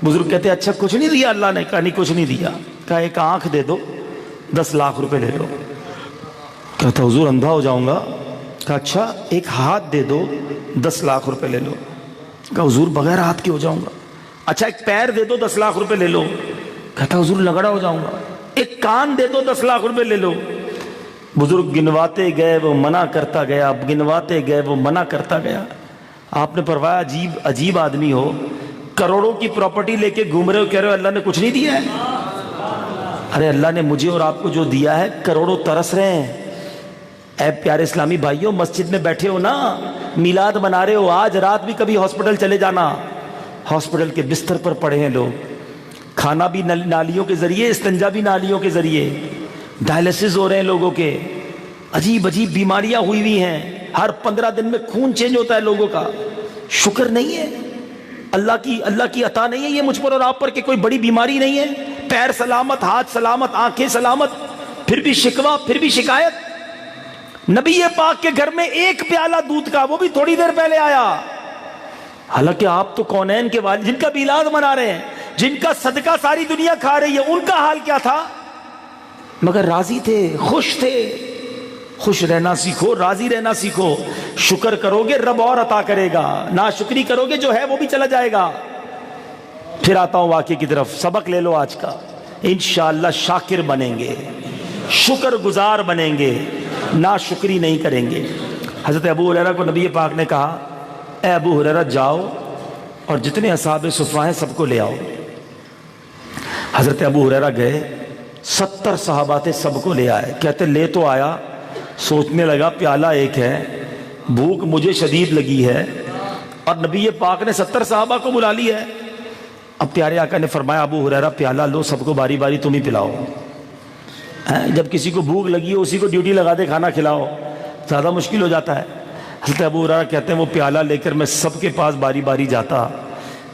بزرگ کہتے اچھا کچھ نہیں دیا اللہ نے؟ کہا نہیں کچھ نہیں دیا۔ کہا ایک آنکھ دے دو 10 لاکھ روپے لے لو۔ کہتا حضور اندھا ہو جاؤں گا۔ کہا اچھا ایک ہاتھ دے دو 10 لاکھ روپے لے لو۔ کہا حضور بغیر ہاتھ کے ہو جاؤں گا۔ اچھا ایک پیر دے دو 10 لاکھ روپے لے لو۔ کہتا حضور لنگڑا ہو جاؤں گا۔ ایک کان دے دو 10 لاکھ روپے لے لو۔ بزرگ گنواتے گئے وہ منع کرتا گیا، گنواتے گئے وہ منع کرتا گیا۔ آپ نے فرمایا عجیب آدمی ہو، کروڑوں کی پراپرٹی لے کے گھوم رہے ہو، کہہ رہے ہو اللہ نے کچھ نہیں دیا ہے۔ ارے اللہ نے مجھے اور آپ کو جو دیا ہے کروڑوں ترس رہے ہیں۔ اے پیارے اسلامی بھائیوں، مسجد میں بیٹھے ہو نا، میلاد منا رہے ہو، آج رات بھی کبھی ہاسپٹل چلے جانا، ہاسپٹل کے بستر پر پڑے ہیں لوگ، کھانا بھی نالیوں کے ذریعے، استنجا بھی نالیوں کے ذریعے، ڈائلسس ہو رہے ہیں لوگوں کے، عجیب بیماریاں ہوئی ہیں، ہر 15 دن میں خون چینج ہوتا ہے لوگوں کا۔ شکر نہیں ہے، اللہ کی عطا نہیں ہے یہ مجھ پر اور آپ پر کہ کوئی بڑی بیماری نہیں ہے، پیر سلامت، ہاتھ سلامت، آنکھیں سلامت، پھر بھی شکوہ، پھر بھی شکایت۔ نبی پاک کے گھر میں ایک پیالہ دودھ کا، وہ بھی تھوڑی دیر پہلے آیا، حالانکہ آپ تو کونین کے والد، جن کا میلاد منا رہے ہیں، جن کا صدقہ ساری دنیا کھا رہی ہے، ان کا حال کیا تھا؟ مگر راضی تھے، خوش تھے۔ خوش رہنا سیکھو، راضی رہنا سیکھو۔ شکر کرو گے رب اور عطا کرے گا، ناشکری کرو گے جو ہے وہ بھی چلا جائے گا۔ پھر آتا ہوں واقعے کی طرف، سبق لے لو آج کا۔ انشاءاللہ شاکر بنیں گے، شکر گزار بنیں گے، ناشکری نہیں کریں گے۔ حضرت ابو ہریرہ کو نبی پاک نے کہا، اے ابو ہریرہ جاؤ اور جتنے اصحاب صفہ ہیں سب کو لے آؤ۔ حضرت ابو ہریرہ گئے، 70 صحابہ تھے، سب کو لے آئے۔ کہتے لے تو آیا، سوچنے لگا پیالہ ایک ہے، بھوک مجھے شدید لگی ہے، اور نبی پاک نے 70 صحابہ کو بلا لیا ہے۔ اب پیارے آقا نے فرمایا ابو ہریرہ پیالہ لو، سب کو باری باری تم ہی پلاؤ۔ جب کسی کو بھوک لگی ہو اسی کو ڈیوٹی لگا دے کھانا کھلاؤ، زیادہ مشکل ہو جاتا ہے۔ حضرت ابو ہریرہ کہتے ہیں وہ پیالہ لے کر میں سب کے پاس باری باری جاتا،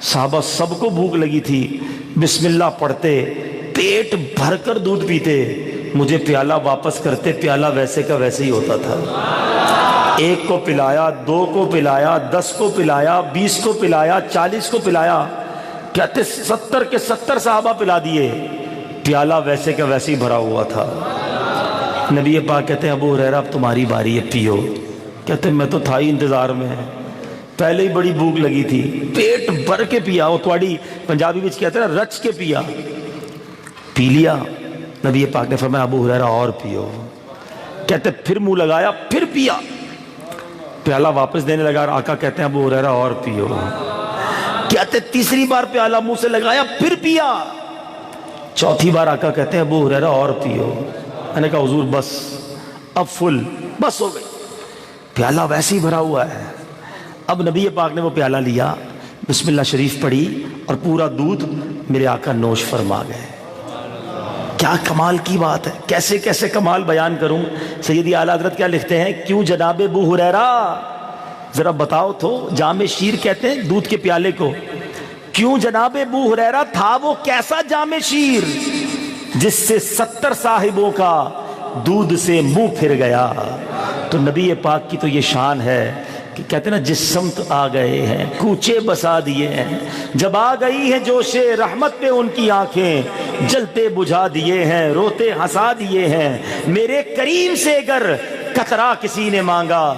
صحابہ سب کو بھوک لگی تھی، بسم اللہ پڑھتے، پیٹ بھر کر دودھ پیتے، مجھے پیالہ واپس کرتے، پیالہ ویسے کا ویسے ہی ہوتا تھا۔ ایک کو پلایا، 2 کو پلایا، 10 کو پلایا، 20 کو پلایا، 40 کو پلایا، کہتے 70 کے 70 صحابہ پلا دیے، پیالہ ویسے کا ویسے ہی بھرا ہوا تھا۔ نبی پاک کہتے ہیں ابو ہریرہ اب تمہاری باری ہے، پیو۔ کہتے ہیں میں تو تھا ہی انتظار میں، پہلے ہی بڑی بھوک لگی تھی، پیٹ بھر کے پیا، وہ تھوڑی پنجابی وچ کہتے ہیں رچ کے پیا، پی لیا۔ نبی پاک نے فرمایا ابو ہریرہ اور پیو۔ کہتے پھر منہ لگایا، پھر پیا، پیالہ واپس دینے لگا، آقا کہتے ہیں ابو ہریرہ اور پیو۔ کہتے تیسری بار پیالہ منہ سے لگایا، پھر پیا، چوتھی بار آقا کہتے ہیں ابو ہریرہ اور پیو۔ میں نے کہا حضور بس، اب فل، بس ہو گئی، پیالہ ویسے ہی بھرا ہوا ہے۔ اب نبی پاک نے وہ پیالہ لیا، بسم اللہ شریف پڑھی، اور پورا دودھ میرے آقا نوش فرما گئے۔ کیا کمال کی بات ہے، کیسے کیسے کمال بیان کروں۔ سیدی اعلیٰ حضرت کیا لکھتے ہیں، کیوں جناب ابو ہریرہ، ذرا بتاؤ تو، جام شیر کہتے ہیں دودھ کے پیالے کو، کیوں جناب ابو ہریرہ تھا وہ کیسا جام شیر جس سے 70 صاحبوں کا دودھ سے منہ پھر گیا۔ تو نبی پاک کی تو یہ شان ہے کہ کہتے ہیں نا جس سمت آ گئے ہیں کوچے بسا دیے ہیں، جب آ گئی ہے جوش رحمت پہ ان کی آنکھیں، جلتے بجھا دیے ہیں، روتے ہنسا دیے ہیں۔ میرے کریم سے اگر قطرہ کسی نے مانگا،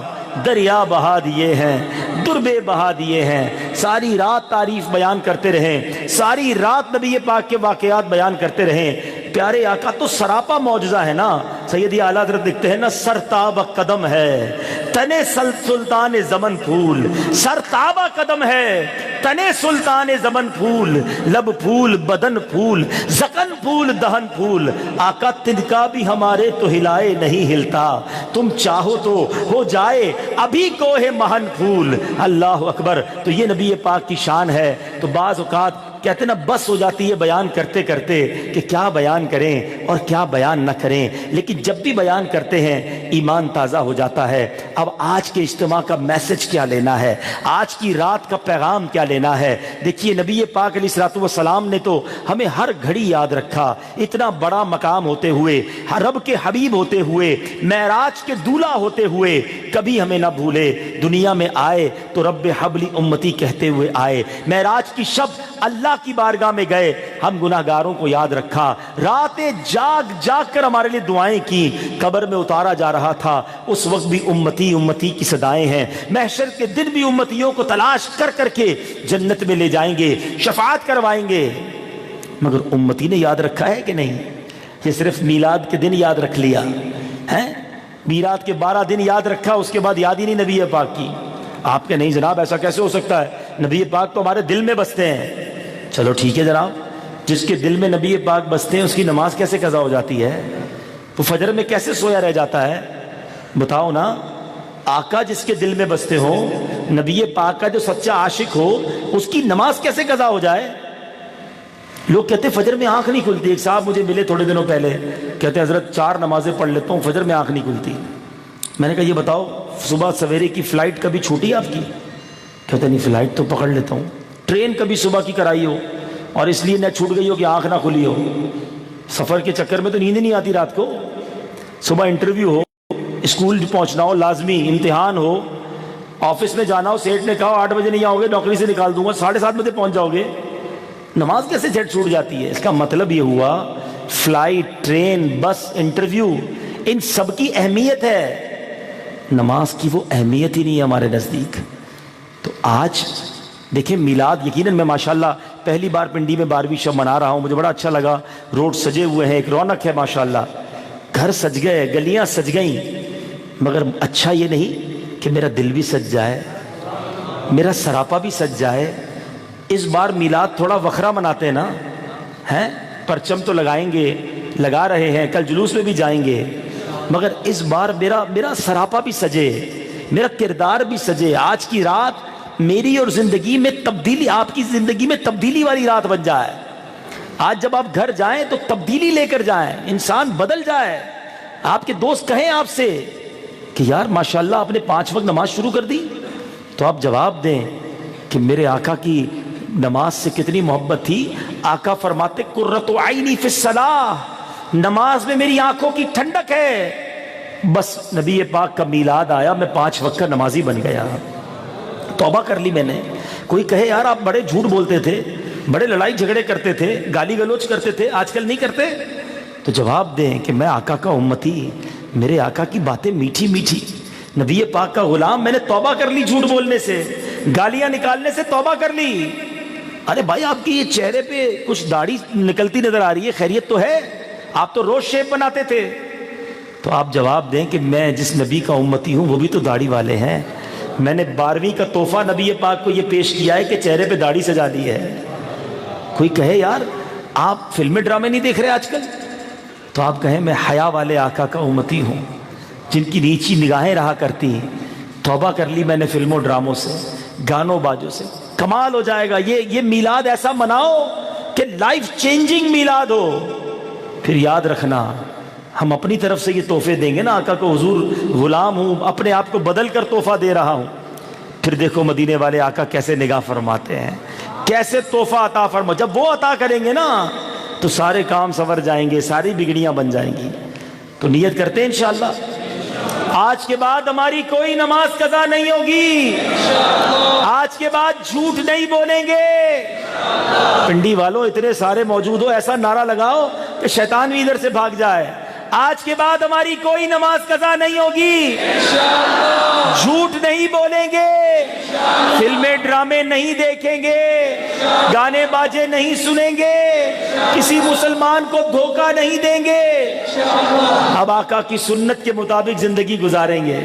دریا بہا دیے ہیں، دربے بہا دیے ہیں۔ ساری رات تعریف بیان کرتے رہیں، ساری رات نبی پاک کے واقعات بیان کرتے رہیں۔ پیارے آقا تو سراپا معجزہ ہے نا۔ سیدی اعلیٰ حضرت لکھتے ہیں نا، سرتابہ قدم ہے تنے سلطان زمن پھول، سرتابہ قدم ہے تنے سلطان زمن پھول، لب پھول بدن پھول زکن پھول دہن پھول، آقا تنکا بھی ہمارے تو ہلائے نہیں ہلتا، تم چاہو تو ہو جائے ابھی کوہ مہن پھول۔ اللہ اکبر۔ تو یہ نبی پاک کی شان ہے۔ تو بعض اوقات کہتے نا بس ہو جاتی ہے بیان کرتے کرتے کہ کیا بیان کریں اور کیا بیان نہ کریں، لیکن جب بھی بیان کرتے ہیں ایمان تازہ ہو جاتا ہے۔ اب آج کے اجتماع کا میسج کیا لینا ہے، آج کی رات کا پیغام کیا لینا ہے۔ دیکھیے نبی پاک علیہ الصلوۃ والسلام نے تو ہمیں ہر گھڑی یاد رکھا، اتنا بڑا مقام ہوتے ہوئے، رب کے حبیب ہوتے ہوئے، معراج کے دولہا ہوتے ہوئے کبھی ہمیں نہ بھولے۔ دنیا میں آئے تو رب حبلی امتی کہتے ہوئے آئے، معراج کی شب اللہ کی بارگاہ میں گئے، ہم گناہگاروں کو یاد رکھا، راتیں جاگ جاگ کر ہمارے لیے دعائیں کی، قبر میں اتارا جا رہا تھا، اس وقت بھی امتی امتی کی صدائیں ہیں، محشر کے دن بھی امتیوں کو تلاش کر کر کے جنت میں لے جائیں گے، شفاعت کروائیں گے۔ مگر امتی نے یاد رکھا ہے کہ نہیں؟ یہ صرف میلاد کے دن یاد رکھ لیا ہے، میلاد کے 12 دن یاد رکھا، اس کے بعد یاد ہی نہیں نبی پاک کی۔ آپ کے نہیں جناب ایسا کیسے ہو سکتا ہے، نبی پاک تو ہمارے دل میں بستے ہیں۔ چلو ٹھیک ہے جناب، جس کے دل میں نبی پاک بستے ہیں اس کی نماز کیسے قضا ہو جاتی ہے؟ وہ فجر میں کیسے سویا رہ جاتا ہے؟ بتاؤ نا۔ آقا جس کے دل میں بستے ہو، نبی پاک کا جو سچا عاشق ہو، اس کی نماز کیسے قضا ہو جائے؟ لوگ کہتے فجر میں آنکھ نہیں کھلتی۔ ایک صاحب مجھے ملے تھوڑے دنوں پہلے، کہتے حضرت 4 نمازیں پڑھ لیتا ہوں، فجر میں آنکھ نہیں کھلتی۔ میں نے کہا یہ بتاؤ صبح سویرے کی فلائٹ کبھی چھوٹی آپ کی؟ کہتے نہیں فلائٹ تو پکڑ لیتا ہوں۔ ٹرین کبھی صبح کی کرائی ہو اور اس لیے نہ چھوٹ گئی ہو کہ آنکھ نہ کھلی ہو؟ سفر کے چکر میں تو نیند نہیں آتی رات کو۔ صبح انٹرویو ہو، اسکول پہنچنا ہو، لازمی امتحان ہو، آفس میں جانا ہو، سیٹ نے کہا 8 بجے نہیں آؤ گے نوکری سے نکال دوں گا، 7:30 بجے پہنچ جاؤ گے، نماز کیسے جھٹ چھوٹ جاتی ہے؟ اس کا مطلب یہ ہوا فلائٹ، ٹرین، بس، انٹرویو، ان سب کی اہمیت ہے، نماز کی وہ اہمیت ہی نہیں ہے ہمارے نزدیک۔ تو آج دیکھیں میلاد، یقیناً میں ماشاءاللہ پہلی بار پنڈی میں 12ویں شب منا رہا ہوں، مجھے بڑا اچھا لگا، روڈ سجے ہوئے ہیں، ایک رونق ہے ماشاءاللہ، گھر سج گئے، گلیاں سج گئیں، مگر اچھا یہ نہیں کہ میرا دل بھی سج جائے، میرا سراپا بھی سج جائے۔ اس بار میلاد تھوڑا وکھرا مناتے ہیں نا، ہیں پرچم تو لگائیں گے، لگا رہے ہیں، کل جلوس میں بھی جائیں گے، مگر اس بار میرا سراپا بھی سجے، میرا کردار بھی سجے، آج کی رات میری اور زندگی میں تبدیلی، آپ کی زندگی میں تبدیلی والی رات بن جائے۔ آج جب آپ گھر جائیں تو تبدیلی لے کر جائیں، انسان بدل جائے، آپ کے دوست کہیں آپ سے کہ یار ماشاءاللہ آپ نے 5 وقت نماز شروع کر دی، تو آپ جواب دیں کہ میرے آقا کی نماز سے کتنی محبت تھی۔ آقا فرماتے قرۃ عینی فی الصلاۃ، نماز میں میری آنکھوں کی ٹھنڈک ہے۔ بس نبی پاک کا میلاد آیا، میں 5 وقت کا نمازی بن گیا، توبہ کر لی میں نے۔ کوئی کہے یار آپ بڑے جھوٹ بولتے تھے، بڑے لڑائی جھگڑے کرتے تھے، گالی گلوچ کرتے تھے، آج کل نہیں کرتے؟ تو جواب دیں کہ میں آقا کا امتی، میرے آقا کی باتیں میٹھی میٹھی، نبی پاک کا غلام، میں نے توبہ کر لی جھوٹ بولنے سے، گالیاں نکالنے سے توبہ کر لی۔ ارے بھائی آپ کی یہ چہرے پہ کچھ داڑھی نکلتی نظر آ رہی ہے، خیریت تو ہے؟ آپ تو روز شیپ بناتے تھے۔ تو آپ جواب دیں کہ میں جس نبی کا امتی ہوں وہ بھی تو داڑھی والے ہیں، میں نے 12ویں کا تحفہ نبی پاک کو یہ پیش کیا ہے کہ چہرے پہ داڑھی سجا دی ہے۔ کوئی کہے یار آپ فلمیں ڈرامے نہیں دیکھ رہے آج کل، تو آپ کہیں میں حیا والے آقا کا امتی ہوں، جن کی نیچی نگاہیں رہا کرتی، توبہ کر لی میں نے فلموں ڈراموں سے، گانوں باجوں سے۔ کمال ہو جائے گا یہ میلاد ایسا مناؤ کہ لائف چینجنگ میلاد ہو۔ پھر یاد رکھنا ہم اپنی طرف سے یہ تحفے دیں گے نا آقا کو، حضور غلام ہوں، اپنے آپ کو بدل کر تحفہ دے رہا ہوں۔ پھر دیکھو مدینے والے آقا کیسے نگاہ فرماتے ہیں، کیسے تحفہ عطا فرما، جب وہ عطا کریں گے نا تو سارے کام سنور جائیں گے، ساری بگڑیاں بن جائیں گی۔ تو نیت کرتے ہیں انشاءاللہ آج کے بعد ہماری کوئی نماز قضا نہیں ہوگی، آج کے بعد جھوٹ نہیں بولیں گے۔ پنڈی والوں اتنے سارے موجود ہو، ایسا نعرہ لگاؤ کہ شیطان بھی ادھر سے بھاگ جائے۔ آج کے بعد ہماری کوئی نماز قضا نہیں ہوگی، جھوٹ نہیں بولیں گے، فلمیں ڈرامے نہیں دیکھیں گے، گانے باجے نہیں سنیں گے، کسی مسلمان کو دھوکہ نہیں دیں گے، اب آقا کی سنت کے مطابق زندگی گزاریں گے۔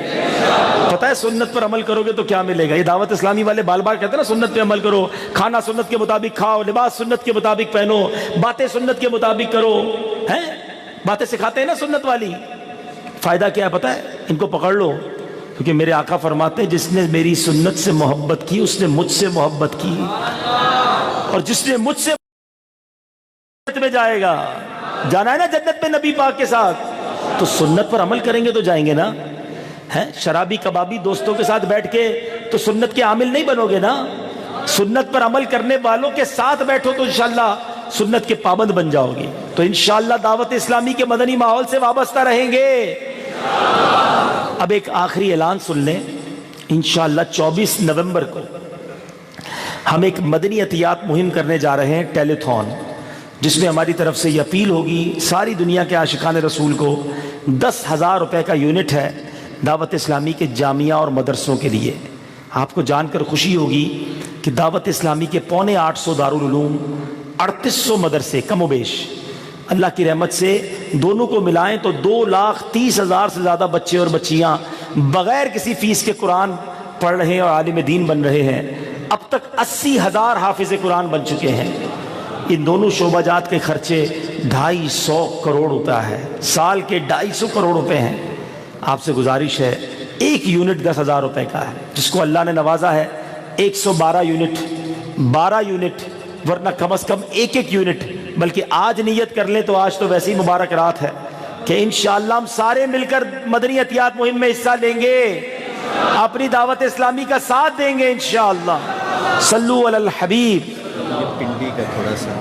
پتہ ہے سنت پر عمل کرو گے تو کیا ملے گا؟ یہ دعوت اسلامی والے بار بار کہتے ہیں نا سنت پہ عمل کرو، کھانا سنت کے مطابق کھاؤ، لباس سنت کے مطابق پہنو، باتیں سنت کے مطابق کرو، ہیں باتیں سکھاتے ہیں نا سنت والی۔ فائدہ کیا ہے پتہ ہے؟ ان کو پکڑ لو، کیونکہ میرے آقا فرماتے ہیں جس نے میری سنت سے محبت کی اس نے مجھ سے محبت کی، اور جس نے مجھ سے جنت میں جائے گا، جانا ہے نا جنت میں نبی پاک کے ساتھ، تو سنت پر عمل کریں گے تو جائیں گے نا۔ ہیں شرابی کبابی دوستوں کے ساتھ بیٹھ کے تو سنت کے عامل نہیں بنو گے نا، سنت پر عمل کرنے والوں کے ساتھ بیٹھو تو انشاءاللہ سنت کے پابند بن جاؤ گے، تو انشاءاللہ دعوت اسلامی کے مدنی ماحول سے وابستہ رہیں گے۔ اب ایک آخری اعلان سن لیں، انشاءاللہ 24 نومبر کو ہم ایک مدنی عطیات مہم کرنے جا رہے ہیں، ٹیلی تھون، جس میں ہماری طرف سے یہ اپیل ہوگی ساری دنیا کے عاشقان رسول کو، 10,000 روپے کا یونٹ ہے دعوت اسلامی کے جامعہ اور مدرسوں کے لیے۔ آپ کو جان کر خوشی ہوگی کہ دعوت اسلامی کے 850 دارالعلوم، 3800 مدرسے کم و بیش، اللہ کی رحمت سے دونوں کو ملائیں تو 2,30,000 سے زیادہ بچے اور بچیاں بغیر کسی فیس کے قرآن پڑھ رہے ہیں اور عالم دین بن رہے ہیں۔ اب تک 80,000 حافظ قرآن بن چکے ہیں۔ ان دونوں شعبہ جات کے خرچے 250 کروڑ ہوتا ہے، سال کے 250 کروڑ روپے ہیں۔ آپ سے گزارش ہے ایک یونٹ 10,000 روپے کا ہے، جس کو اللہ نے نوازا ہے 112 یونٹ، 12 یونٹ، ورنہ کم از کم ایک یونٹ، بلکہ آج نیت کر لیں تو آج تو ویسی مبارک رات ہے کہ انشاءاللہ ہم سارے مل کر مدنی عطیات مہم میں حصہ لیں گے، اپنی دعوت اسلامی کا ساتھ دیں گے انشاءاللہ۔ صلو علی الحبیب۔ پنڈی کا تھوڑا سا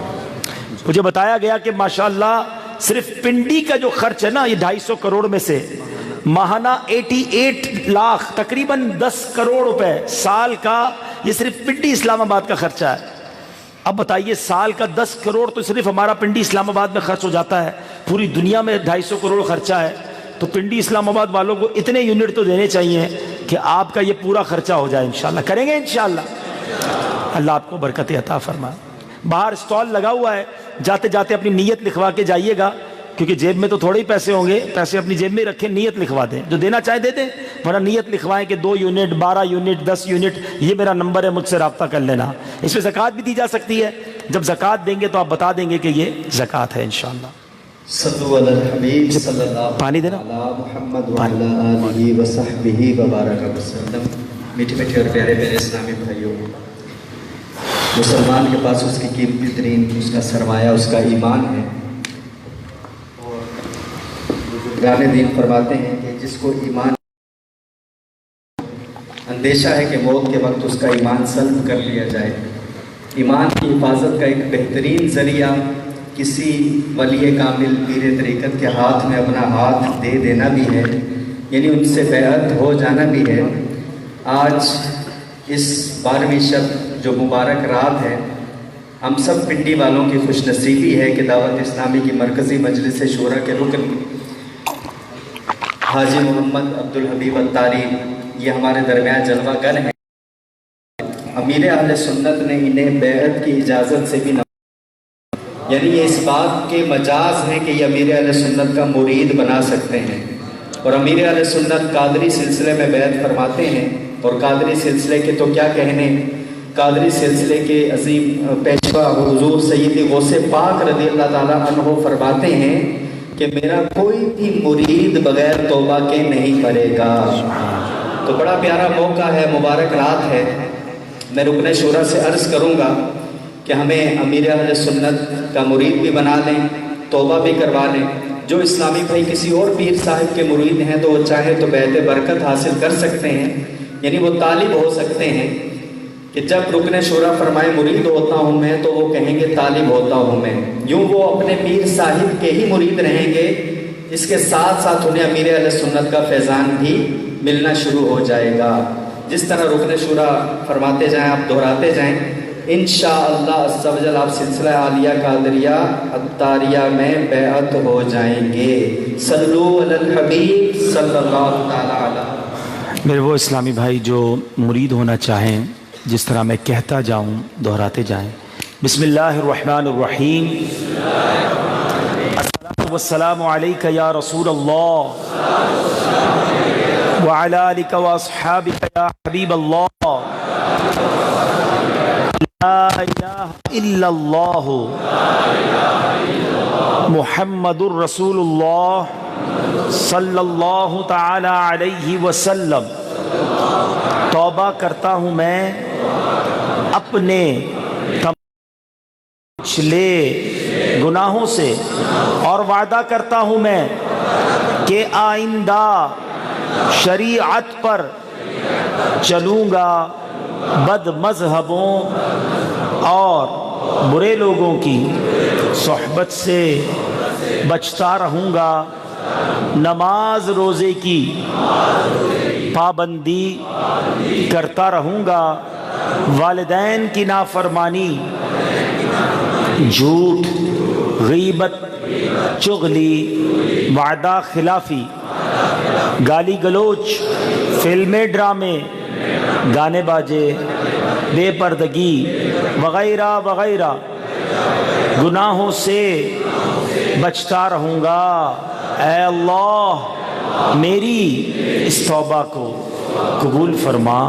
مجھے بتایا گیا کہ ماشاءاللہ صرف پنڈی کا جو خرچ ہے نا یہ 250 کروڑ میں سے ماہانہ 88 لاکھ تقریباً 10 کروڑ روپے سال کا، یہ صرف پنڈی اسلام آباد کا خرچہ ہے۔ اب بتائیے سال کا 10 کروڑ تو صرف ہمارا پنڈی اسلام آباد میں خرچ ہو جاتا ہے، پوری دنیا میں 250 کروڑ خرچہ ہے، تو پنڈی اسلام آباد والوں کو اتنے یونٹ تو دینے چاہیے کہ آپ کا یہ پورا خرچہ ہو جائے۔ انشاءاللہ کریں گے انشاءاللہ، اللہ آپ کو برکت عطا فرمائے۔ باہر اسٹال لگا ہوا ہے، جاتے جاتے اپنی نیت لکھوا کے جائیے گا، کیونکہ جیب میں تو تھوڑے ہی پیسے ہوں گے، پیسے اپنی جیب میں رکھیں، نیت لکھوا دیں، جو دینا چاہے دے دیں، ورنہ نیت لکھوائیں کہ 2 یونٹ 12 یونٹ 10 یونٹ، یہ میرا نمبر ہے، مجھ سے رابطہ کر لینا۔ اس میں زکوٰۃ بھی دی جا سکتی ہے، جب زکوٰۃ دیں گے تو آپ بتا دیں گے کہ یہ زکوٰۃ ہے انشاءاللہ۔ صلو علی الحبیب صلی اللہ پانی دینا علی محمد وعلی آلہ وصحبہ وبارک وسلم۔ میٹھے میٹھے اور پیارے میرے اسلامی بھائیوں، مسلمان کے پاس اس کی قیمتی ترین، اس کا سرمایہ، اس کا ایمان ہے، اور بزرگان دین فرماتے ہیں کہ جس کو ایمان اندیشہ ہے کہ موت کے وقت اس کا ایمان سلب کر لیا جائے۔ ایمان کی حفاظت کا ایک بہترین ذریعہ کسی ولی کامل پیر طریقت کے ہاتھ میں اپنا ہاتھ دے دینا بھی ہے، یعنی ان سے بیعت ہو جانا بھی ہے۔ آج اس 12ویں شب جو مبارک رات ہے، ہم سب پنڈی والوں کی خوش نصیبی ہے کہ دعوت اسلامی کی مرکزی مجلس شورا کے رکن حاجی محمد عبدالحبیب اتاری یہ ہمارے درمیان جلوہ گر ہیں۔ امیر اہل سنت نے انہیں بیعت کی اجازت سے بھی یعنی یہ اس بات کے مجاز ہیں کہ یہ امیر اہل سنت کا مرید بنا سکتے ہیں، اور امیر اہل سنت قادری سلسلے میں بیعت فرماتے ہیں، اور قادری سلسلے کے تو کیا کہنے، قادری سلسلے کے عظیم پیشوا حضور سیدی غوث پاک رضی اللہ تعالیٰ عنہ فرماتے ہیں کہ میرا کوئی بھی مرید بغیر توبہ کے نہیں کرے گا۔ تو بڑا پیارا موقع ہے، مبارک رات ہے۔ میں رکن شورا سے عرض کروں گا کہ ہمیں امیر اہل سنت کا مرید بھی بنا لیں، توبہ بھی کروا لیں۔ جو اسلامی بھائی کسی اور پیر صاحب کے مرید ہیں تو وہ چاہیں تو بیعت برکت حاصل کر سکتے ہیں، یعنی وہ طالب ہو سکتے ہیں کہ جب رکن شورا فرمائے مرید ہوتا ہوں میں تو وہ کہیں گے طالب ہوتا ہوں میں، یوں وہ اپنے پیر صاحب کے ہی مرید رہیں گے۔ اس کے ساتھ ساتھ انہیں امیر اہل سنت کا فیضان بھی ملنا شروع ہو جائے گا۔ جس طرح رکن شورا فرماتے جائیں، آپ دہراتے جائیں، انشاءاللہ عز و جل آپ سلسلہ عالیہ قادریہ اتاریہ میں بیعت ہو جائیں گے۔ صلو علی الحبیب صلی اللہ تعالی علیہ۔ میرے وہ اسلامی بھائی جو مرید ہونا چاہیں، جس طرح میں کہتا جاؤں دہراتے جائیں۔ بسم اللہ الرحمن الرحیم۔ الصلاۃ والسلام علیک یا رسول اللہ وعلی آلک واصحابک یا حبیب اللہ۔ لا الہ الا اللہ محمد الرسول اللہ صلی اللہ تعالی علیہ وسلم۔ توبہ کرتا ہوں میں اپنے پچھلے گناہوں سے، اور وعدہ کرتا ہوں میں کہ آئندہ شریعت پر چلوں گا، بد مذہبوں اور برے لوگوں کی صحبت سے بچتا رہوں گا، نماز روزے کی پابندی کرتا رہوں گا، والدین کی نافرمانی، جھوٹ، غیبت، چغلی، وعدہ خلافی، گالی گلوچ، فلمیں، ڈرامے، گانے باجے، بے پردگی وغیرہ وغیرہ گناہوں سے بچتا رہوں گا۔ اے اللہ میری اس توبہ کو قبول فرما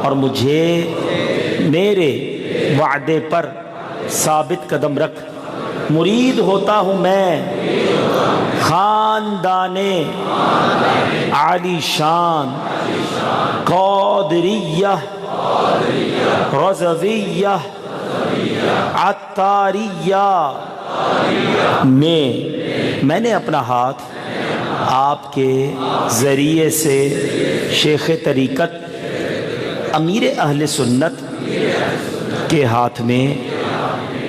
اور مجھے میرے وعدے پر ثابت قدم رکھ۔ مرید ہوتا ہوں میں خاندان عالی شان قادریہ رضویہ عطاریہ میں نے اپنا ہاتھ آپ کے ذریعے سے شیخ طریقت امیر اہل سنت کے ہاتھ میں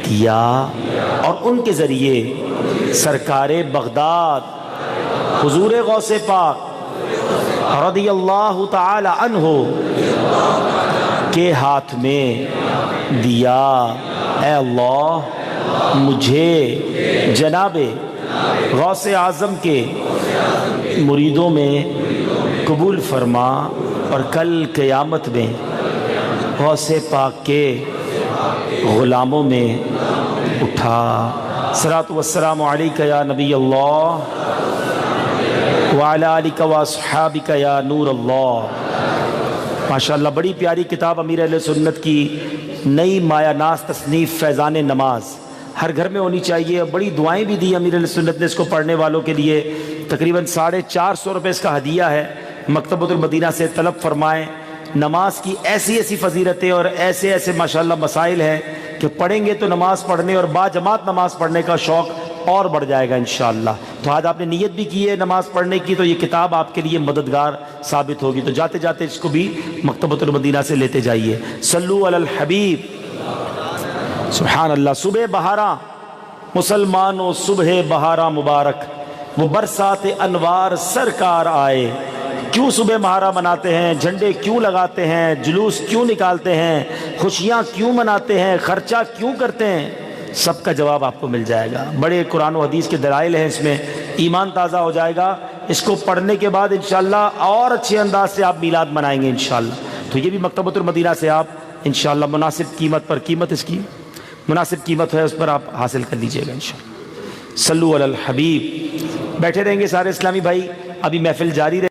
دیا، اور ان کے ذریعے سرکار بغداد حضور غوث پاک رضی اللہ تعالی عنہ کے ہاتھ میں دیا۔ اے اللہ مجھے جناب غوث اعظم کے مریدوں میں قبول فرما، اور کل قیامت میں غوث پاک کے غلاموں میں اٹھا۔ صلاۃ والسلام علیک یا نبی اللہ وعلی آلک واصحابک یا نور اللہ۔ ماشاءاللہ بڑی پیاری کتاب امیر اہل سنت کی نئی مایہ ناز تصنیف فیضان نماز ہر گھر میں ہونی چاہیے۔ بڑی دعائیں بھی دی امیر اہل سنت نے اس کو پڑھنے والوں کے لیے۔ تقریباً 450 روپے اس کا ہدیہ ہے، مکتبۃ المدینہ سے طلب فرمائیں۔ نماز کی ایسی ایسی فضیلتیں اور ایسے ایسے ماشاءاللہ مسائل ہیں کہ پڑھیں گے تو نماز پڑھنے اور با جماعت نماز پڑھنے کا شوق اور بڑھ جائے گا انشاءاللہ۔ تو آج آپ نے نیت بھی کی ہے نماز پڑھنے کی، تو یہ کتاب آپ کے لیے مددگار ثابت ہوگی۔ تو جاتے جاتے اس کو بھی مکتبۃ المدینہ سے لیتے جائیے۔ صلو علی الحبیب۔ سبحان اللہ۔ صبح بہاراں مسلمانوں، صبح بہاراں مبارک، وہ برسات انوار سرکار آئے۔ کیوں صبح بہاراں مناتے ہیں؟ جھنڈے کیوں لگاتے ہیں؟ جلوس کیوں نکالتے ہیں؟ خوشیاں کیوں مناتے ہیں؟ خرچہ کیوں کرتے ہیں؟ سب کا جواب آپ کو مل جائے گا۔ بڑے قرآن و حدیث کے دلائل ہیں اس میں، ایمان تازہ ہو جائے گا۔ اس کو پڑھنے کے بعد انشاءاللہ اور اچھے انداز سے آپ میلاد منائیں گے انشاءاللہ۔ تو یہ بھی مکتبۃ المدینہ سے آپ انشاءاللہ مناسب قیمت پر، قیمت اس کی مناسب قیمت ہے، اس پر آپ حاصل کر لیجئے گا انشاءاللہ۔ صلو علی الحبیب۔ بیٹھے رہیں گے سارے اسلامی بھائی، ابھی محفل جاری رہے۔